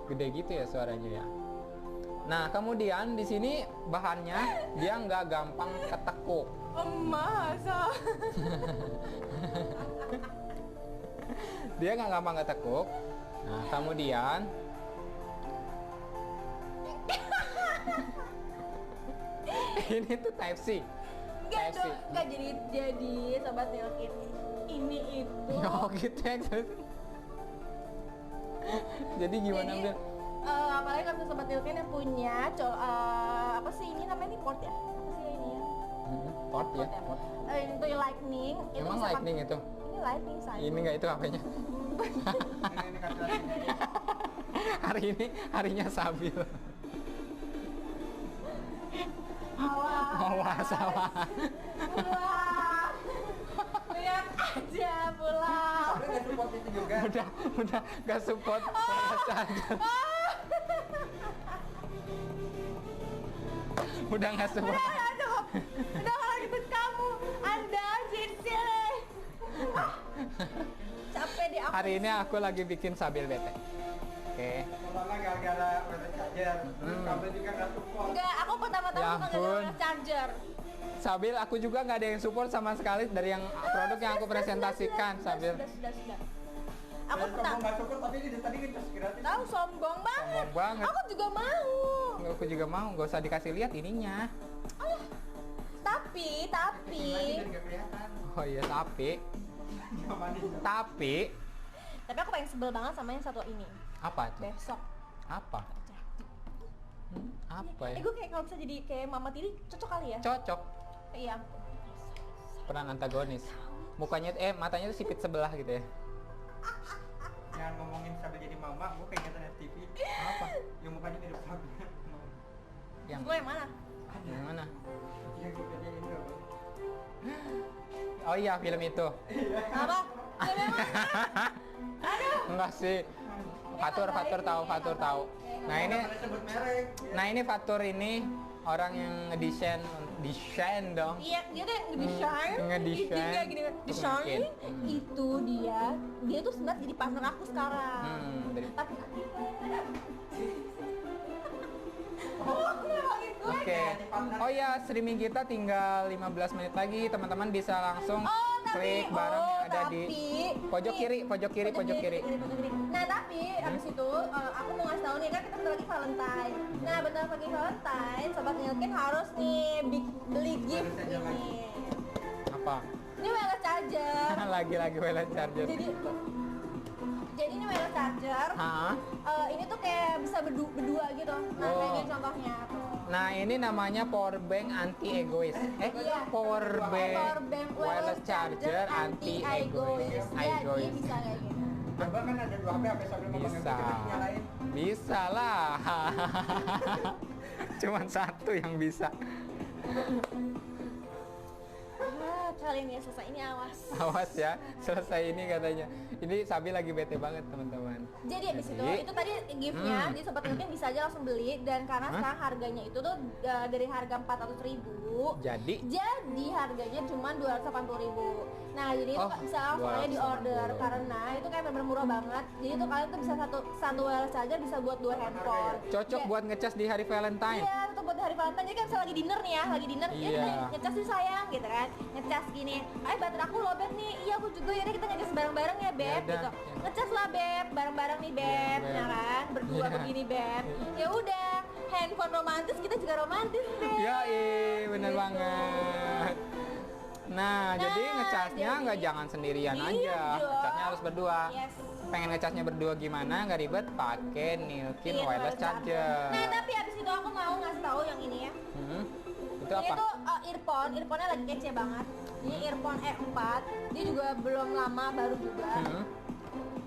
Gede gitu ya suaranya ya. Nah, kemudian di sini bahannya dia nggak gampang ketekuk. Masa? Dia nggak gampang ketekuk. Nah, kemudian ini tuh Type C. Enggak Type C. dong, enggak jadi sobat Nilkin. Ini itu. Oh gitu ya. Jadi gimana Jadi, Bil? apalagi kalau sobat Nilkin yang punya apa sih ini namanya ini port ya? Apa sih ini ya? Port ya. Port. Itu lightning. Itu Emang bisa lightning itu? Ini lightning saya. Ini nggak itu HP-nya. Ini kartu. Hari ini harinya Sabil. Awas, awas. Pulang. Lihat aja pulang. Tapi nggak support itu juga. Udah nggak support wireless charger. Udah nggak support. Udah kalau gitu kamu, Anda sini. Capek di aku. Hari ini aku lagi bikin Sabil bete. Oke. Soalnya gara-gara wireless charger, terus kabel juga nggak support. Enggak, aku pertama-tama Ya suka ampun. wireless charger. Sabil aku juga nggak ada yang support sama sekali dari yang produk yang aku presentasikan Sabil. Sudah. Aku Dan kamu pertama nggak support tapi ini tadi ngecas gratis. tahu sombong banget. Sombong banget. Aku juga mau. Aku juga mau, nggak usah dikasih lihat ininya. Tapi Lagi dan nggak kelihatan. Oh iya, tapi aku pengen sebel banget sama yang satu ini. apa tuh? Besok. Apa? Apa ya? Gue kayak kalau bisa jadi kayak Mama Tiri cocok kali ya? Cocok. Iya. Peran antagonis. Mukanya matanya tuh sipit sebelah gitu ya. Jangan ngomongin sambil jadi mama, gue kayak ngeliat TV. Apa? Yang mukanya mirip Sabil. Yang Gue yang mana? yang mana? Yang gue kerjain Indo. Oh iya, film itu. Apa? Gue yang mana? Enggak sih. Fatur tahu. Nah, ini Nggak boleh sebut merek. Nah ini Fatur ini orang yang ngedesain dong. Iya, dia tuh yang ngedesain. Ngedesain. Itu dia gini, desain. Mungkin. Itu dia tuh sebenarnya jadi partner aku sekarang. Tapi Oke. Oh ya, streaming kita tinggal 15 menit lagi. Teman-teman bisa langsung klik barang yang ada di pojok kiri. Nah, tapi abis itu aku mau ngasih tahu nih, kan kita bentar lagi Valentine. Nah, bentar lagi Valentine, sobat Nilkin harus nih beli gift ini. Apa? Ini wireless charger. Lagi-lagi wireless charger. Jadi ini wireless charger. Hah? Ini tuh kayak bisa berdua gitu. Nah, Oh. kayak gini contohnya tuh. Nah ini namanya power bank anti egois. Iya. Power Power bank bank wireless charger anti egois. Jadi bisa kayak gini. Coba kan ada 2 HP sambil ngomong Bisa. nyalain. Bisa lah. Cuman satu yang bisa. Kali ini ya selesai, ini awas. Awas ya, selesai ini katanya. Ini Sabi lagi bete banget teman-teman. Jadi abis itu tadi giftnya, jadi sobat mungkin bisa aja langsung beli. Dan karena sekarang harganya itu tuh dari harga 400.000, Jadi jadi harganya cuma 280.000. Nah jadi itu Oh, bisa langsung aja di order 280. karena itu kayak bener-bener murah banget. Jadi tuh kalian tuh bisa satu wireless charger bisa buat 2 handphone. cocok Kayak- buat ngecas di hari Valentine. Iya, itu buat hari Valentine. Jadi kan bisa lagi dinner nih ya, lagi dinner. Iya. Iya, ngecas nih sayang, gitu kan. Ngecas gini. Baterai aku lobet nih. Iya, aku juga. Ya kita ngecas bareng-bareng ya, Beb. Yaudah, Gitu. ya. Ngecas lah, Beb. Bareng-bareng nih, Beb. Beb. Ya kan? Berdua Iya. begini, Beb. Ya udah, handphone romantis, kita juga romantis, Beb. Ya, bener Gitu. banget. Nah, jadi ngecasnya jadi- nggak jangan sendirian Iya aja, dong. ngecasnya harus berdua. Yes. Pengen ngecasnya berdua gimana? Nggak ribet, pakai Nilkin Iya, wireless charger. Nah, tapi abis itu aku mau ngasih tahu yang ini ya. Itu Ini apa? tuh earphone-nya lagi kece banget. Ini earphone E4, dia juga belum lama, baru juga.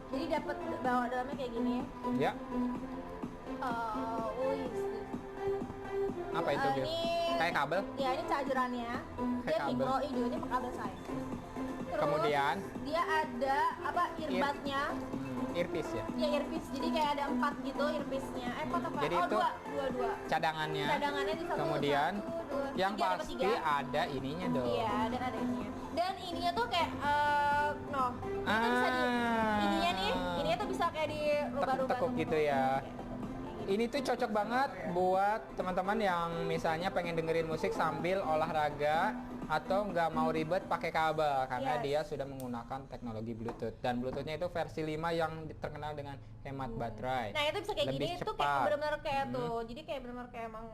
Jadi dapat bawa dalamnya kayak gini ya. Ya, Wih, apa itu Bil? ini- Kayak kabel. ya ini chargerannya. Dia kabel. micro, ini juga ini kabel saya. Terus Kemudian? dia ada apa earbudnya? Earpiece ya. Ya earpiece, jadi kayak ada 4 gitu earpiece-nya. 4 apa? Jadi oh, itu dua. Cadangannya. Cadangannya di satu. Kemudian satu, dua, yang tiga, dapat pasti tiga. ada ininya dong. Iya, dan ada ininya. Dan ininya tuh kayak itu bisa di ininya tuh bisa kayak di rubah-rubah. Tekuk gitu ya. Ini tuh cocok banget buat teman-teman yang misalnya pengen dengerin musik sambil olahraga atau nggak mau ribet pakai kabel karena Yes. dia sudah menggunakan teknologi Bluetooth dan Bluetoothnya itu versi 5 yang terkenal dengan hemat baterai. Nah itu bisa kayak Lebih gini, itu kayak cepat. benar-benar kayak tuh, jadi kayak benar-benar kayak emang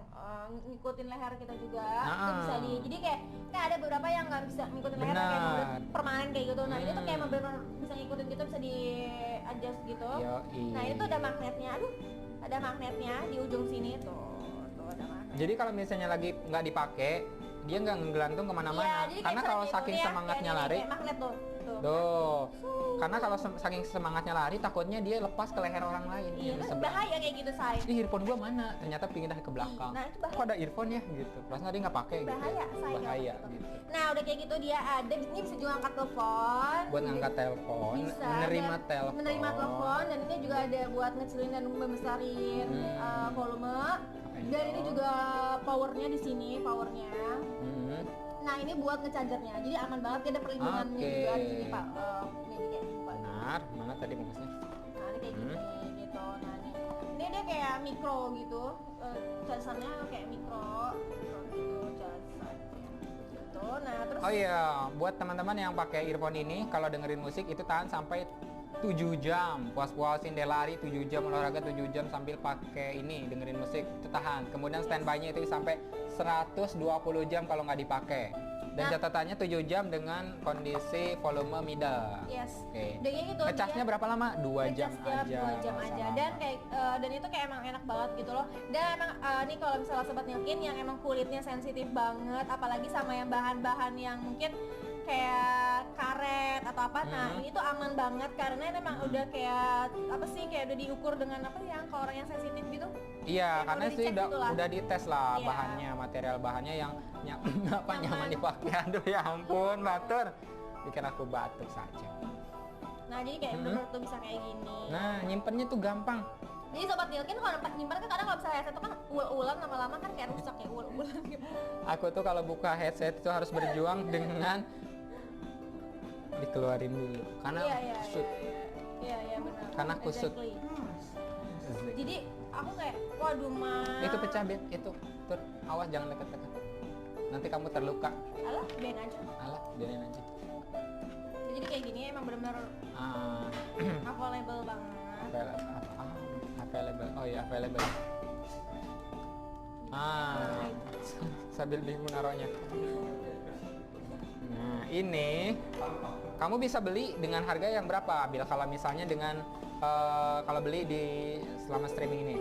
ngikutin leher kita juga. Itu bisa jadi kayak ada beberapa yang nggak bisa ngikutin leher kayak emang udah Benar. permanen kayak gitu. Nah ini tuh kayak emang benar-benar bisa ngikutin gitu, bisa di adjust gitu. Yoi. Nah itu ada magnetnya, ada magnetnya di ujung sini tuh ada magnet. Jadi kalau misalnya lagi nggak dipakai, dia nggak ngegelantung kemana-mana. Iya, jadi Karena kayak kalau misalnya saking ini ya, semangatnya kayak ini, lari, kayak magnet tuh. tuh. Karena kalau saking semangatnya lari, takutnya dia lepas ke leher orang lain. Iya, yang di kan sebelah. bahaya kayak gitu say. Ih, earphone gua mana? Ternyata pindah ke belakang. Nah, itu bahaya. Kok ada earphone ya gitu. Perasaan tadi nggak pakai gitu. Bahaya, say. Bahaya gitu. gitu. Nah udah kayak gitu dia ada, ini bisa juga angkat telepon. Buat ngangkat telepon, Bisa, menerima dan telepon. menerima telepon, dan ini juga ada buat ngecilin dan membesarin volume. Dan ini juga powernya di sini, powernya. Nah ini buat ngechargernya, jadi aman banget, dia ada perlindungannya Oke. juga di sini pak. Ini kayak dibuka. Benar, mana tadi maksudnya? Nah ini kayak gini gitu. Nah ini dia kayak mikro gitu, casannya kayak mikro gitu casannya gitu. Nah terus Oh iya, buat teman-teman yang pakai earphone ini, kalau dengerin musik itu tahan sampai 7 jam. Puas-puasin deh lari 7 jam, olahraga 7 jam sambil pakai ini dengerin musik itu tahan. Kemudian standby-nya itu sampai 120 jam kalau nggak dipakai. Dan Nah. catatannya 7 jam dengan kondisi volume middle. yes. Oke. Udah kayak gitu. Ngecasnya dia- berapa lama? 2 jam ngecas aja. 2 jam nggak aja usah dan lama. kayak dan itu kayak emang enak banget gitu loh. Dan emang nih kalau misalnya sobat Nilkin yang emang kulitnya sensitif banget, apalagi sama yang bahan-bahan yang mungkin kayak karet atau apa, nah ini tuh aman banget karena ini emang udah kayak apa sih, kayak udah diukur dengan apa yang kalau orang yang sensitif gitu. Iya, Kayak karena udah sih dicek gitu lah. udah dites lah Iya. bahannya, material bahannya yang nyaman Nyaman. dipakai. Aduh ya ampun, batur. Bikin aku batuk saja. Nah jadi kayak bener-bener tuh bisa kayak gini. Nah, nyimpennya tuh gampang. Jadi sobat Nilkin kalau tempat nyimpan kan kadang kalau misalnya headset itu kan ul-ulan lama-lama kan kayak rusak ya, ul-ulan gitu. Aku tuh kalau buka headset itu harus berjuang dengan dikeluarin dulu karena Iya kusut. iya benar. Karena kusut. Exactly. Jadi aku kayak waduh mah. Itu pecah Bin, itu. Tur, awas jangan deket-deket. Nanti kamu terluka. Alah, biarin aja. Alah, biarin aja. Jadi kayak gini emang benar-benar Ah, available banget. available. Oh iya, available. Sambil bingung naruhnya. Nah, ini kamu bisa beli dengan harga yang berapa? Bila kalau misalnya dengan kalau beli di selama streaming ini.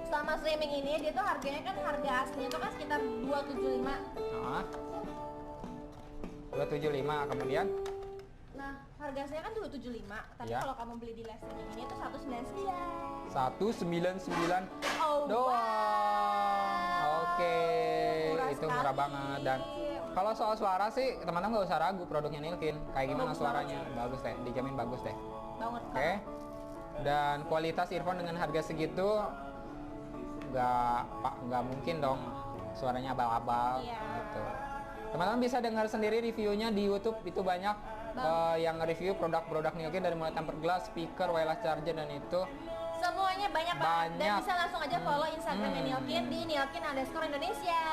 Selama streaming ini dia tuh harganya kan harga aslinya tuh kan sekitar 275. Nah, 275 kemudian Nah, harga aslinya kan 275, tapi Ya. kalau kamu beli di live streaming ini tuh 199. 199 Oh, doang. wow. Oke, Murah itu murah sekali. banget. Dan kalau soal suara sih teman-teman nggak usah ragu, produknya Nilkin. Kayak gimana Bagus suaranya? Bagus deh, dijamin bagus deh. banget. Oke. Dan kualitas earphone dengan harga segitu nggak mungkin dong suaranya abal-abal Iya. gitu. Teman-teman bisa dengar sendiri reviewnya di YouTube, itu banyak yang review produk-produk Nilkin dari mulai tempered glass, speaker, wireless charger dan itu. Semuanya banyak banget. Dan Banyak. bisa langsung aja follow Instagramnya Nilkin di Nilkin_Indonesia.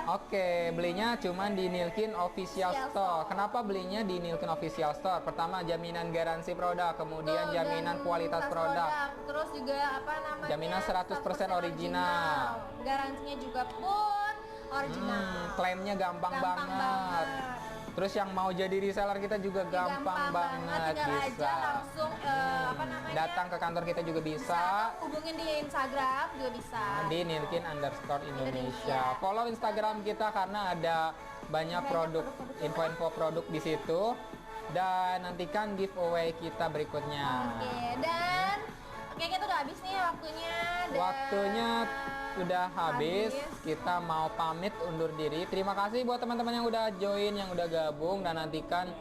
Oke, belinya cuma di Nilkin Official Official Store. Store. Kenapa belinya di Nilkin Official Store? Pertama, jaminan garansi produk, kemudian Tuh, jaminan dan kualitas produk. Terus juga apa namanya? Jaminan 100% original. Garansinya juga pun original. Klaimnya gampang banget. Terus yang mau jadi reseller kita juga gampang banget tinggal bisa. aja langsung Datang ke kantor kita juga bisa. Hubungin di Instagram juga bisa. Di Nirkin_Indonesia. Follow Instagram kita karena ada banyak produk, info-info produk di situ. Dan nantikan giveaway kita berikutnya. Dan kayaknya itu udah habis nih waktunya. Waktunya udah habis. Kita mau pamit undur diri. Terima kasih buat teman-teman yang udah join, yang udah gabung, dan nantikan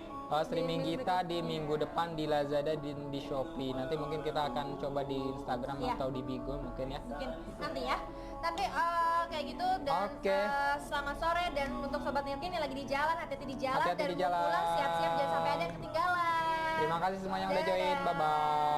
streaming kita di minggu depan di Lazada, di Shopee. Nanti mungkin kita akan coba di Instagram atau di Bigo mungkin ya. Mungkin nanti ya. Tapi kayak gitu dan selamat sore, dan untuk sobat Nirkin yang lagi di jalan, hati-hati di jalan, Hati-hati dan di mau jalan. pulang siap-siap jangan sampai ada yang ketinggalan. Terima kasih semua yang udah join. Bye bye.